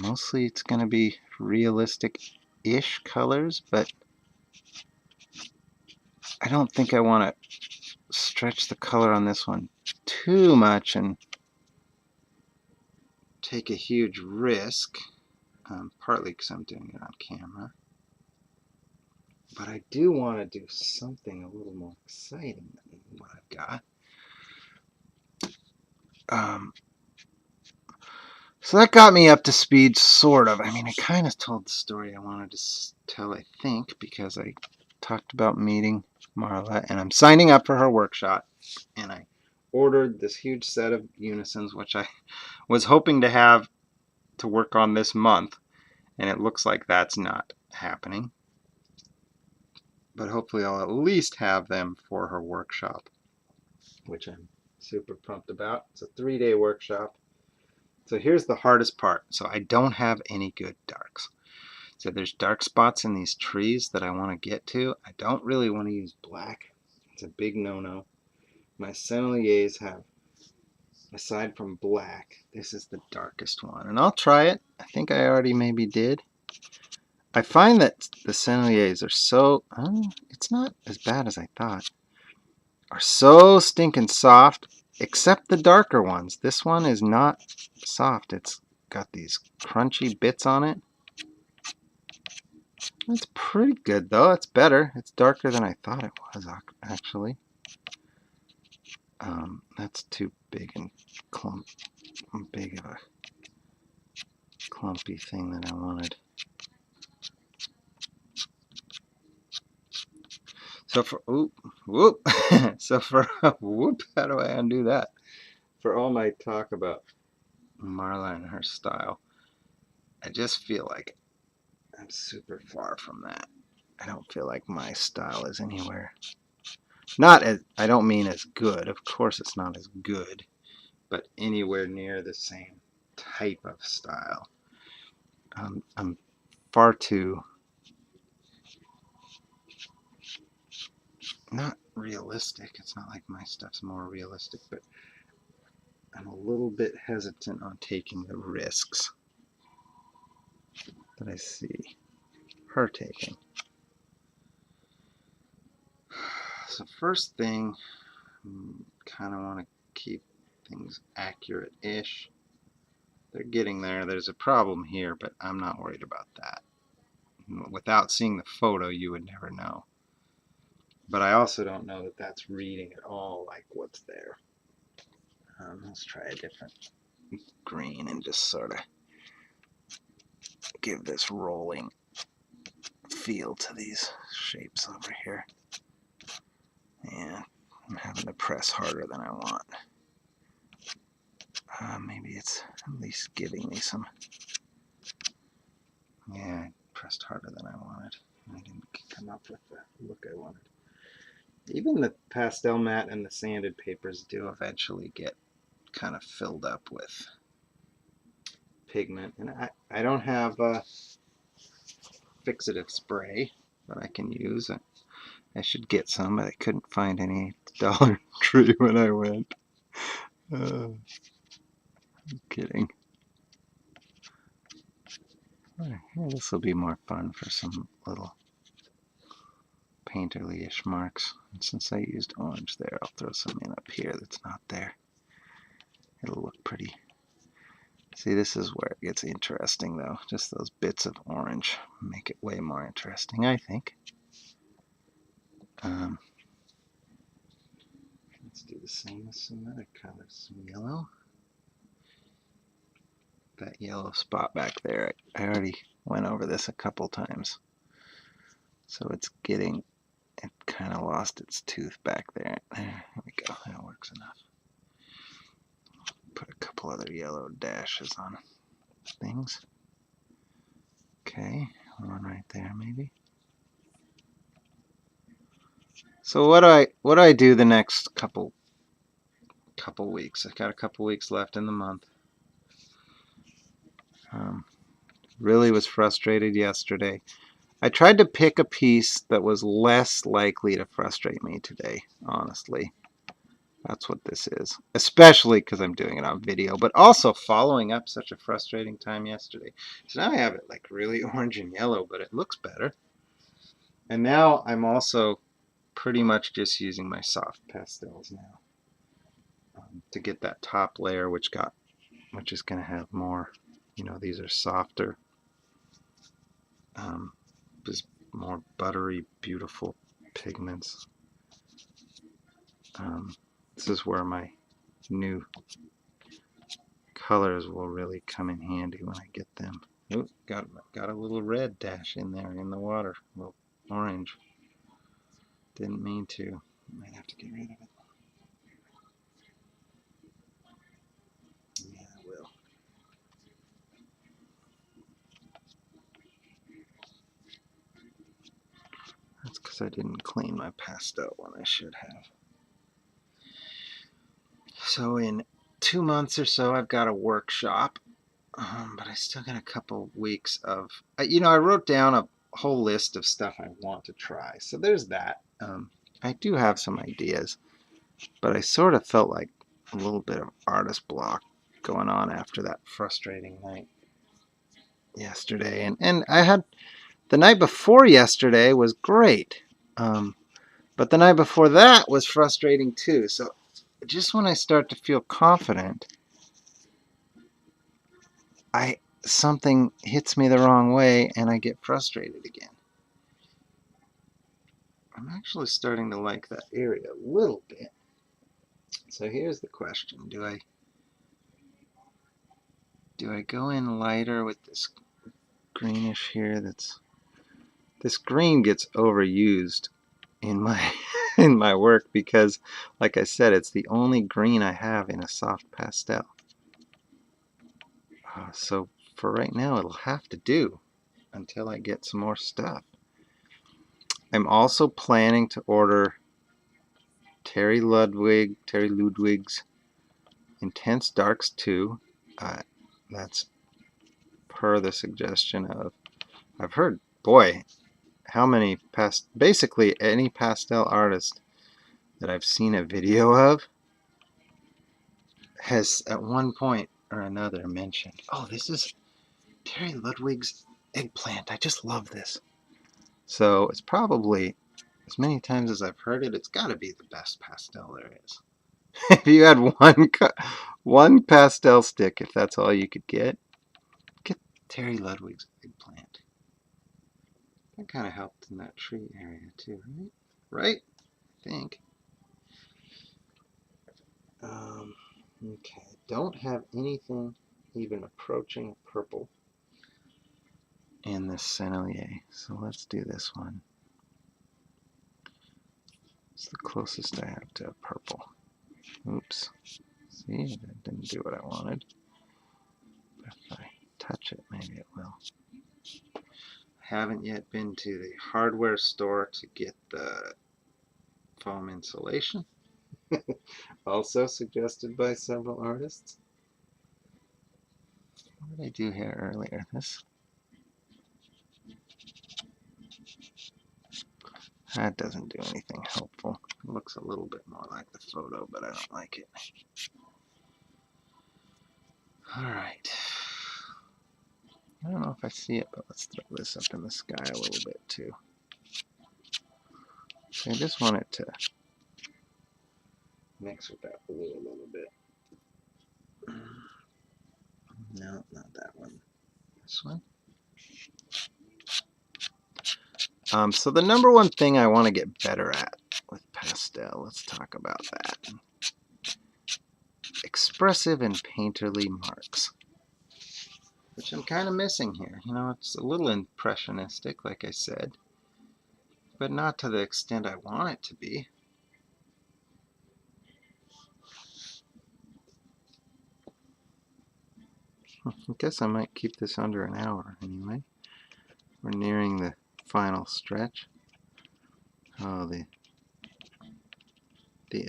Mostly it's going to be realistic-ish colors, but I don't think I want to stretch the color on this one too much and take a huge risk, partly because I'm doing it on camera. But I do want to do something a little more exciting than what I've got. So that got me up to speed, sort of. I mean, I kind of told the story I wanted to tell, I think, because I talked about meeting Marla, and I'm signing up for her workshop, and I ordered this huge set of unisons, which I was hoping to have to work on this month, and it looks like that's not happening. But hopefully I'll at least have them for her workshop, which I'm super pumped about. It's a 3-day workshop. So here's the hardest part. So I don't have any good darks. So there's dark spots in these trees that I want to get to. I don't really want to use black. It's a big no-no. My senneliers have, aside from black, this is the darkest one. And I'll try it. I think I already maybe did. I find that the senneliers are so, it's not as bad as I thought, are so stinking soft, except the darker ones. This one is not soft. It's got these crunchy bits on it. It's pretty good though. It's better. It's darker than I thought it was, actually. That's too big and big of a clumpy thing that I wanted. So for whoop, so for whoop, how do I undo that? For all my talk about Marla and her style, I just feel like I'm super far from that. I don't feel like my style is anywhere. Not as, I don't mean as good. Of course it's not as good, but anywhere near the same type of style. I'm far too, not realistic. It's not like my stuff's more realistic, but I'm a little bit hesitant on taking the risks that I see her taking. So first thing, kind of want to keep things accurate-ish. They're getting there. There's a problem here, but I'm not worried about that. Without seeing the photo, you would never know. But I also don't know that that's reading at all like what's there. Let's try a different green and just sort of give this rolling feel to these shapes over here. And I'm having to press harder than I want. Maybe it's at least giving me some. Yeah, I pressed harder than I wanted. I didn't come up with the look I wanted. Even the pastel mat and the sanded papers do eventually get kind of filled up with pigment. And I don't have a fixative spray that I can use. I should get some, but I couldn't find any at the Dollar Tree when I went. I'm kidding. Yeah, this will be more fun for some little painterly-ish marks. And since I used orange there, I'll throw some in up here that's not there. It'll look pretty. See, this is where it gets interesting, though. Just those bits of orange make it way more interesting, I think. Let's do the same with some other colors. Some yellow. That yellow spot back there, I already went over this a couple times. So it's getting, it kind of lost its tooth back there. There we go, that works enough. Put a couple other yellow dashes on things. Okay, one right there maybe. So what do I do the next couple weeks? I've got a couple weeks left in the month. Really was frustrated yesterday. I tried to pick a piece that was less likely to frustrate me today, honestly. That's what this is. Especially because I'm doing it on video, but also following up such a frustrating time yesterday. So now I have it like really orange and yellow, but it looks better. And now I'm also pretty much just using my soft pastels now to get that top layer, which is going to have more. You know, these are softer, just more buttery, beautiful pigments. This is where my new colors will really come in handy when I get them. Ooh, got a little red dash in there in the water. A little orange. Didn't mean to. Might have to get rid of it. Yeah, I will. That's because I didn't clean my pastel when I should have. So in 2 months or so, I've got a workshop, but I still got a couple weeks of. I wrote down a whole list of stuff I want to try. So there's that. I do have some ideas, but I sort of felt like a little bit of artist block going on after that frustrating night yesterday. And I had the night before yesterday was great, but the night before that was frustrating too. So just when I start to feel confident, something hits me the wrong way and I get frustrated again. I'm actually starting to like that area a little bit. So here's the question. Do I go in lighter with this greenish here? This green gets overused in my in my work because, like I said, it's the only green I have in a soft pastel. So for right now, it'll have to do until I get some more stuff. I'm also planning to order Terry Ludwig's Intense Darks 2. That's per the suggestion of, I've heard, boy, how many basically any pastel artist that I've seen a video of has at one point or another mentioned, oh, this is Terry Ludwig's eggplant. I just love this. So it's probably, as many times as I've heard it, it's got to be the best pastel there is. If you had one pastel stick, if that's all you could get Terry Ludwig's eggplant. That kind of helped in that tree area too, right? Right? I think. Okay, don't have anything even approaching purple in this Sennelier, so let's do this one. It's the closest I have to purple. Oops. See, that didn't do what I wanted. If I touch it, maybe it will. Haven't yet been to the hardware store to get the foam insulation. Also suggested by several artists. What did I do here earlier? That doesn't do anything helpful. It looks a little bit more like the photo, but I don't like it. Alright. I don't know if I see it, but let's throw this up in the sky a little bit too. So I just want it to mix with that blue a little bit. No, not that one. This one. So the number one thing I want to get better at with pastel, let's talk about that. Expressive and painterly marks, which I'm kind of missing here. You know, it's a little impressionistic, like I said, but not to the extent I want it to be. I guess I might keep this under an hour anyway. We're nearing the final stretch. Oh, the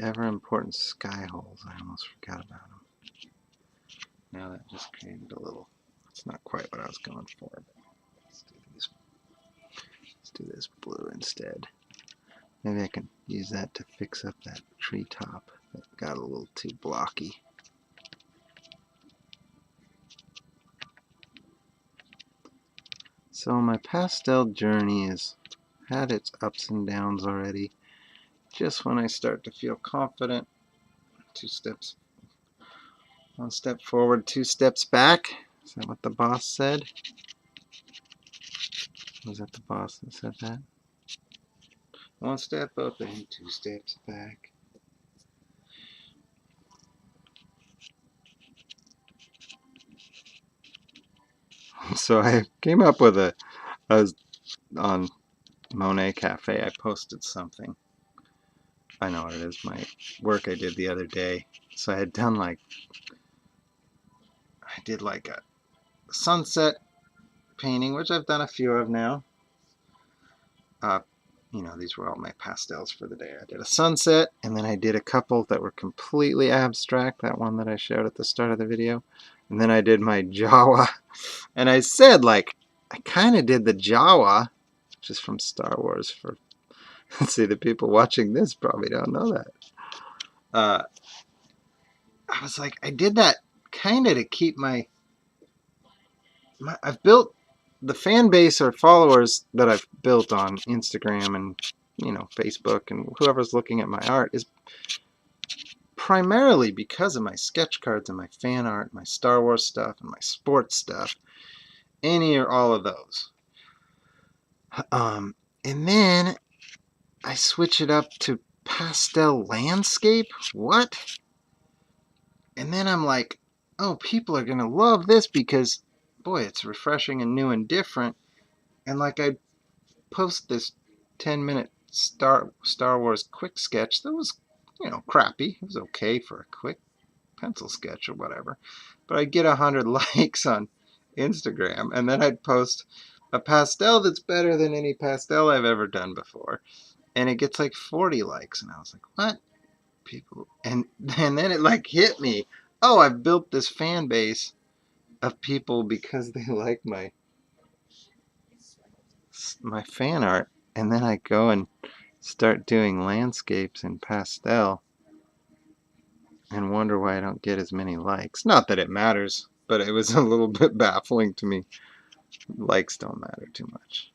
ever important sky holes. I almost forgot about them. Now that just created a little. It's not quite what I was going for, but let's do these do this blue instead. Maybe I can use that to fix up that treetop that got a little too blocky. So my pastel journey has had its ups and downs already. Just when I start to feel confident, 2 steps, 1 step forward, 2 steps back. Is that what the boss said? Was that the boss that said that? 1 step up and 2 steps back. So I came up with I was on Monet Cafe, I posted something. I know what it is, my work I did the other day. So I had done I did like a sunset painting, which I've done a few of now. These were all my pastels for the day. I did a sunset, and then I did a couple that were completely abstract, that one that I showed at the start of the video. And then I did my Jawa. And I said, I kind of did the Jawa, just from Star Wars. See, the people watching this probably don't know that. I was like, I did that kind of to keep I've built the fan base or followers that I've built on Instagram and Facebook and whoever's looking at my art is primarily because of my sketch cards and my fan art, my Star Wars stuff and my sports stuff, any or all of those. And then I switch it up to pastel landscape. What? And then I'm like, oh, people are gonna love this because, boy, it's refreshing and new and different. And I post this 10-minute Star Wars quick sketch that was, crappy. It was okay for a quick pencil sketch or whatever. But I'd get 100 likes on Instagram, and then I'd post a pastel that's better than any pastel I've ever done before. And it gets 40 likes. And I was like, what? People. And then it hit me. Oh, I've built this fan base of people because they like my fan art. And then I go and start doing landscapes in pastel and wonder why I don't get as many likes. Not that it matters, but it was a little bit baffling to me. Likes don't matter too much.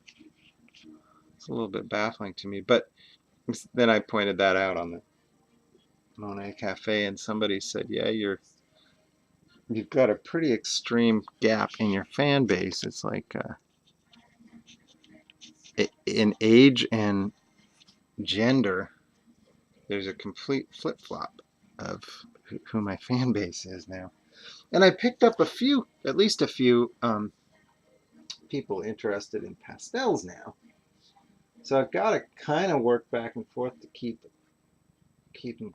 It's a little bit baffling to me, but then I pointed that out on the Monet Cafe, and somebody said, yeah, you've got a pretty extreme gap in your fan base. It's in age and gender, there's a complete flip-flop of who my fan base is now. And I picked up at least a few people interested in pastels now. So I've got to kind of work back and forth to keep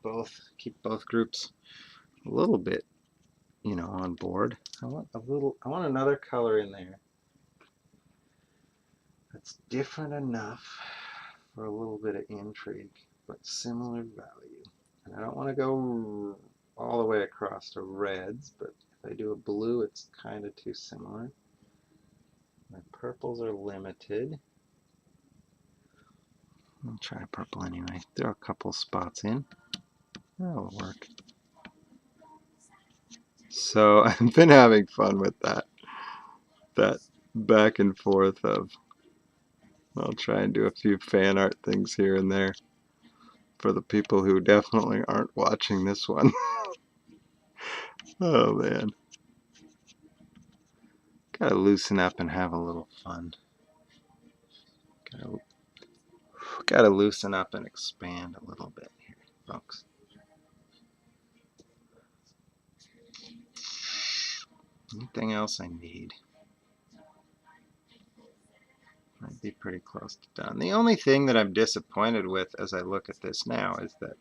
both groups a little bit, on board. I want another color in there that's different enough for a little bit of intrigue, but similar value. And I don't want to go all the way across to reds, but if I do a blue, it's kind of too similar. My purples are limited. I'll try purple anyway. Throw a couple spots in. That'll work. So I've been having fun with that back and forth of, I'll try and do a few fan art things here and there for the people who definitely aren't watching this one. Oh man. Gotta loosen up and have a little fun. Gotta loosen up and expand a little bit here, folks. Anything else I need? Might be pretty close to done. The only thing that I'm disappointed with as I look at this now is that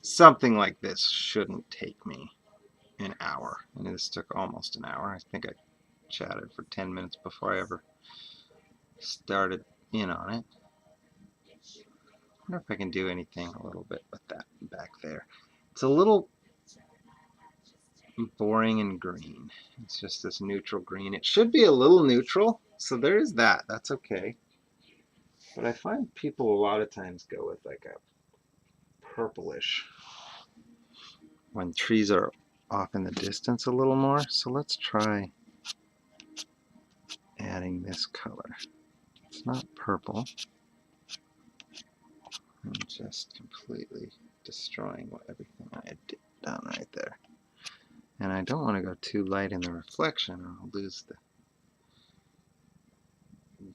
something like this shouldn't take me an hour. And this took almost an hour. I think I chatted for 10 minutes before I ever started in on it. I wonder if I can do anything a little bit with that back there. It's a little boring and green. It's just this neutral green. It should be a little neutral so there is that. That's okay. But I find people a lot of times go with like a purplish when trees are off in the distance a little more. So let's try adding this color. It's not purple. I'm just completely destroying everything I had done right there. And I don't want to go too light in the reflection or I'll lose the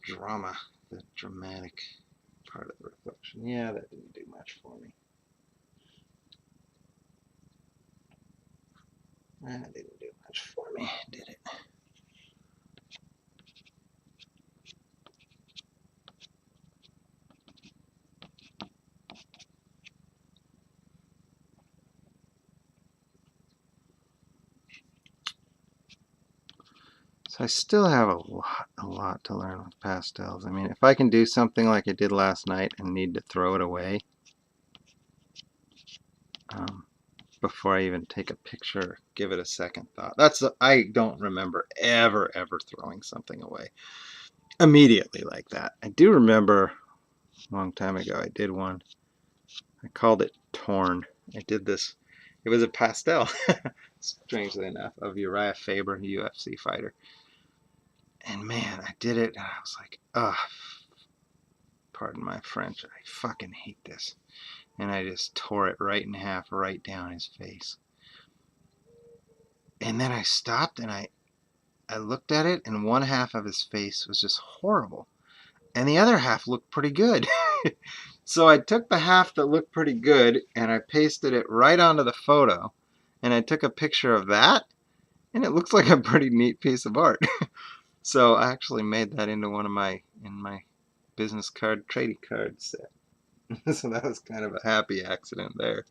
drama, the dramatic part of the reflection. Yeah, that didn't do much for me. That didn't do much for me, did it? So I still have a lot to learn with pastels. I mean, if I can do something like I did last night and need to throw it away before I even take a picture, give it a second thought. I don't remember ever throwing something away immediately like that. I do remember a long time ago I did one. I called it Torn. I did this. It was a pastel, strangely enough, of Uriah Faber, a UFC fighter. And man, I did it, and I was like, ugh, pardon my French, I fucking hate this. And I just tore it right in half, right down his face. And then I stopped and I looked at it, and one half of his face was just horrible. And the other half looked pretty good. So I took the half that looked pretty good and I pasted it right onto the photo. And I took a picture of that, and it looks like a pretty neat piece of art. So I actually made that into one of my business card, trading card set. So that was kind of a happy accident there.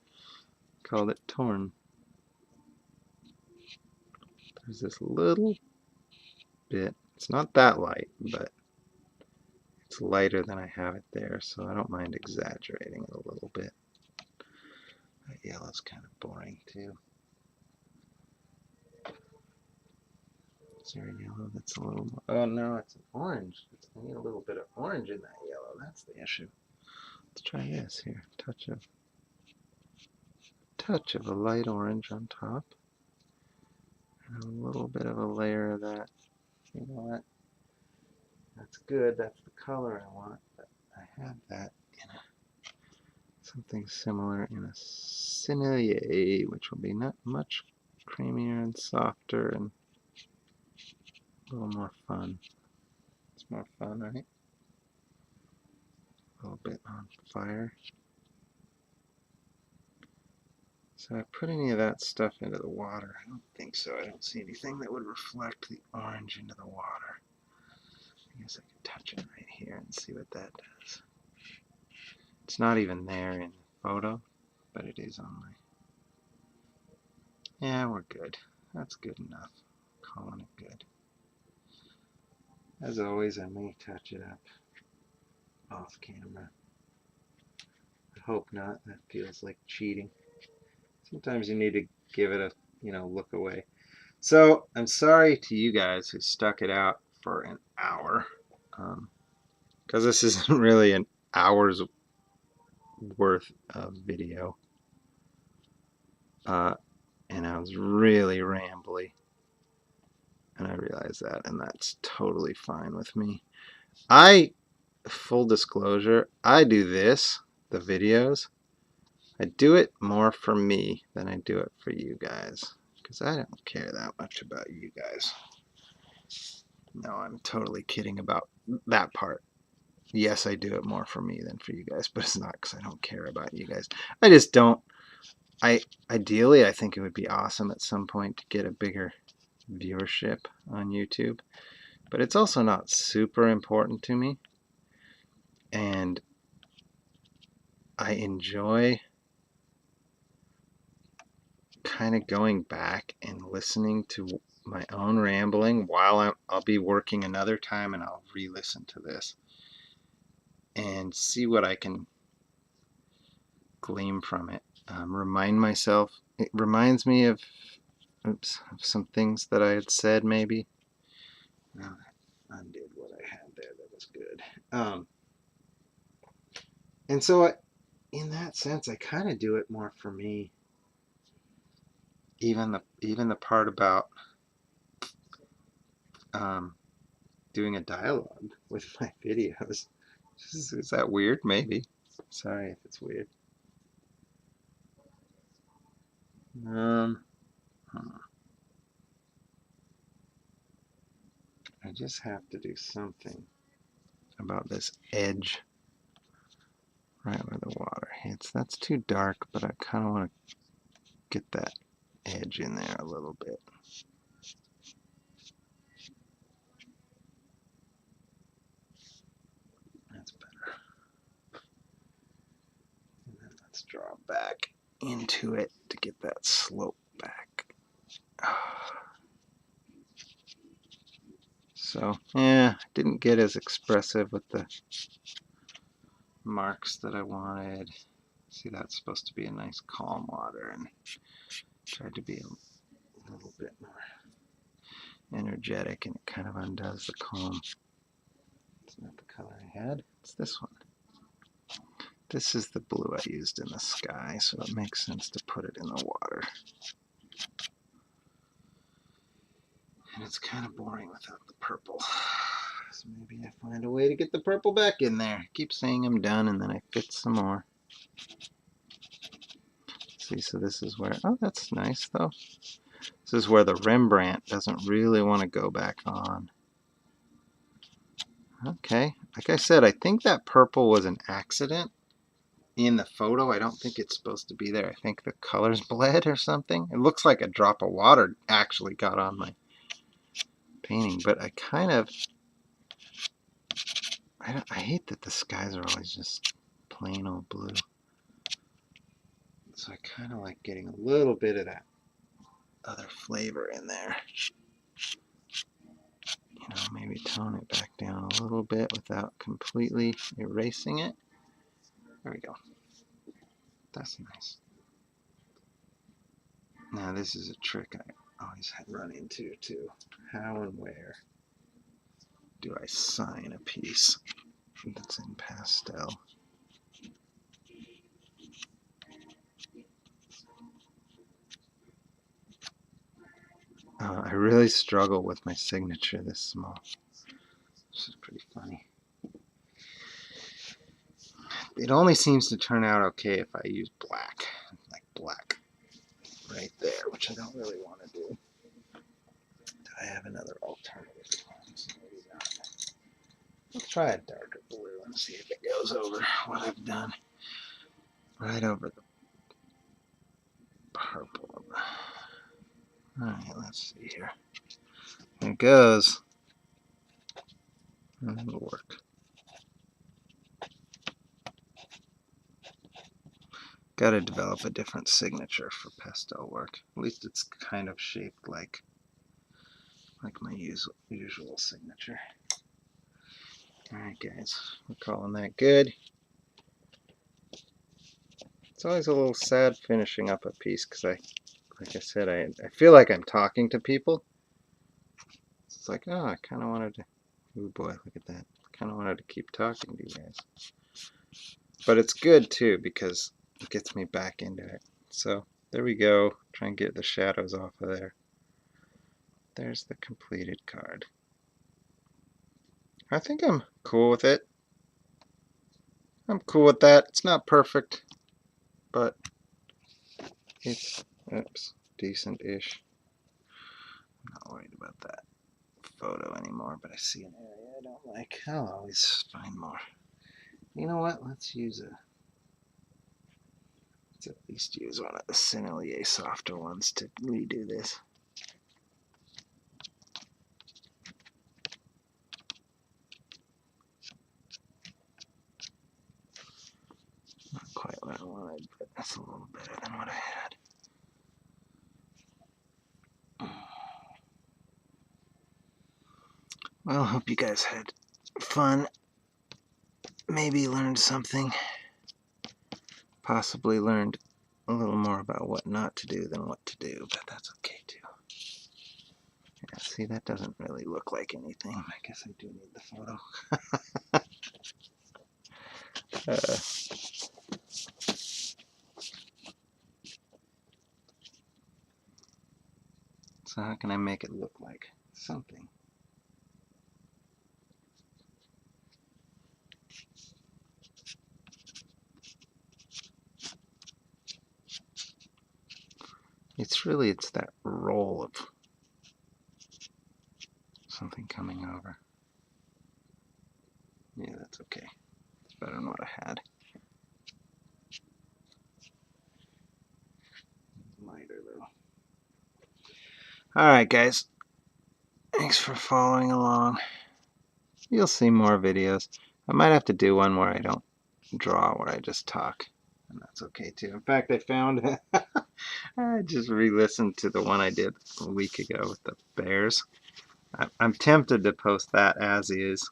Called it Torn. There's this little bit. It's not that light, but it's lighter than I have it there, so I don't mind exaggerating it a little bit. That yellow's kind of boring too. Is there a yellow that's a little more? Oh no, it's an orange. I need a little bit of orange in that yellow. That's the issue. Let's try this here. Touch of a light orange on top, and a little bit of a layer of that. You know what? That's good. That's the color I want. But I have that in something similar in a Sennelier, which will be not much creamier and softer and a little more fun. It's more fun, right? A little bit on fire. So I put any of that stuff into the water? I don't think so. I don't see anything that would reflect the orange into the water. I guess I could touch it right here and see what that does. It's not even there in the photo, but it is on my... Yeah, we're good. That's good enough. Calling it good. As always, I may touch it up off camera. I hope not. That feels like cheating. Sometimes you need to give it a, look away. So I'm sorry to you guys who stuck it out for an hour, because this isn't really an hour's worth of video. And I was really rambly, and I realized that, and that's totally fine with me. Full disclosure, I do this, the videos, I do it more for me than I do it for you guys, because I don't care that much about you guys. No, I'm totally kidding about that part. Yes, I do it more for me than for you guys, but it's not because I don't care about you guys. I just don't. Ideally, I think it would be awesome at some point to get a bigger viewership on YouTube, but it's also not super important to me, and I enjoy kind of going back and listening to my own rambling while I'll be working another time, and I'll re-listen to this and see what I can glean from it. Remind myself. It reminds me of some things that I had said maybe. No, that undid what And so in that sense, I kind of do it more for me. Even the part about um, doing a dialogue with my videos. Is that weird? Maybe. Sorry if it's weird. I just have to do something about this edge right where the water hits. That's too dark, but I kind of want to get that edge in there a little bit. That's better. And then let's draw back into it to get that slope back. So, yeah, didn't get as expressive with the marks that I wanted. See, that's supposed to be a nice calm water, and tried to be a little bit more energetic, and it kind of undoes the calm. It's not the color I had, it's this one. This is the blue I used in the sky, so it makes sense to put it in the water. And it's kind of boring without the purple. So maybe I find a way to get the purple back in there. I keep saying I'm done, and then I fit some more. See, so this is where, oh, that's nice though. This is where the Rembrandt doesn't really want to go back on. Okay, like I said, I think that purple was an accident in the photo. I don't think it's supposed to be there. I think the colors bled or something. It looks like a drop of water actually got on my painting, but I kind of, I hate that the skies are always just plain old blue. So I kind of like getting a little bit of that other flavor in there. You know, maybe tone it back down a little bit without completely erasing it. There we go. That's nice. Now this is a trick I always run into too. How and where do I sign a piece that's in pastel? I really struggle with my signature this small. This is pretty funny. It only seems to turn out okay if I use black, like black right there, which I don't really want to do. Do I have another alternative? Maybe not. Let's try a darker blue and see if it goes over what I've done. Right over the purple. Alright, let's see here. There it goes. That'll work. Got to develop a different signature for pastel work. At least it's kind of shaped like my usual signature. Alright guys, we're calling that good. It's always a little sad finishing up a piece because like I said, I feel like I'm talking to people. It's like, oh, I kind of wanted to, oh boy, look at that. I kind of wanted to keep talking to you guys. But it's good too because it gets me back into it. So there we go. Try and get the shadows off of there. There's the completed card. I think I'm cool with it. I'm cool with that. It's not perfect, but it's, oops, decent-ish. I'm not worried about that photo anymore, but I see an area I don't like. I'll always find more. You know what? Let's at least use one of the Sennelier softer ones to redo this. Not quite what I wanted, but that's a little better than what I had. Well, hope you guys had fun. Maybe learned something. Possibly learned a little more about what not to do than what to do, but that's okay too. Yeah, see, that doesn't really look like anything. I guess I do need the photo. So how can I make it look like something? It's that roll of something coming over. Yeah, that's okay. It's better than what I had. Lighter though. Alright guys, thanks for following along. You'll see more videos. I might have to do one where I don't draw, where I just talk. And that's okay too. In fact, I found, I just re-listened to the one I did a week ago with the bears. I'm tempted to post that as is.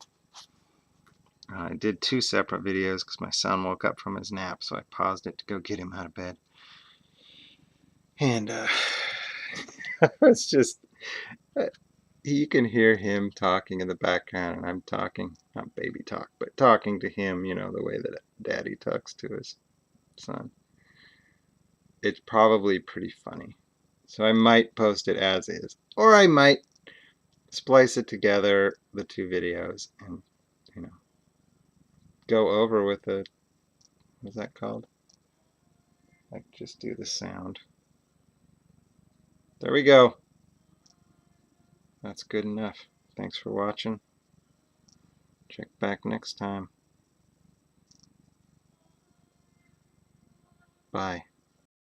I did 2 separate videos because my son woke up from his nap, so I paused it to go get him out of bed. And it's just, you can hear him talking in the background, and I'm talking, not baby talk, but talking to him, you know, the way that daddy talks to his son. It's probably pretty funny. So I might post it as is, or I might splice it together, the 2 videos, and, you know, go over with a, what's that called? Like, just do the sound. There we go. That's good enough. Thanks for watching. Check back next time. Bye.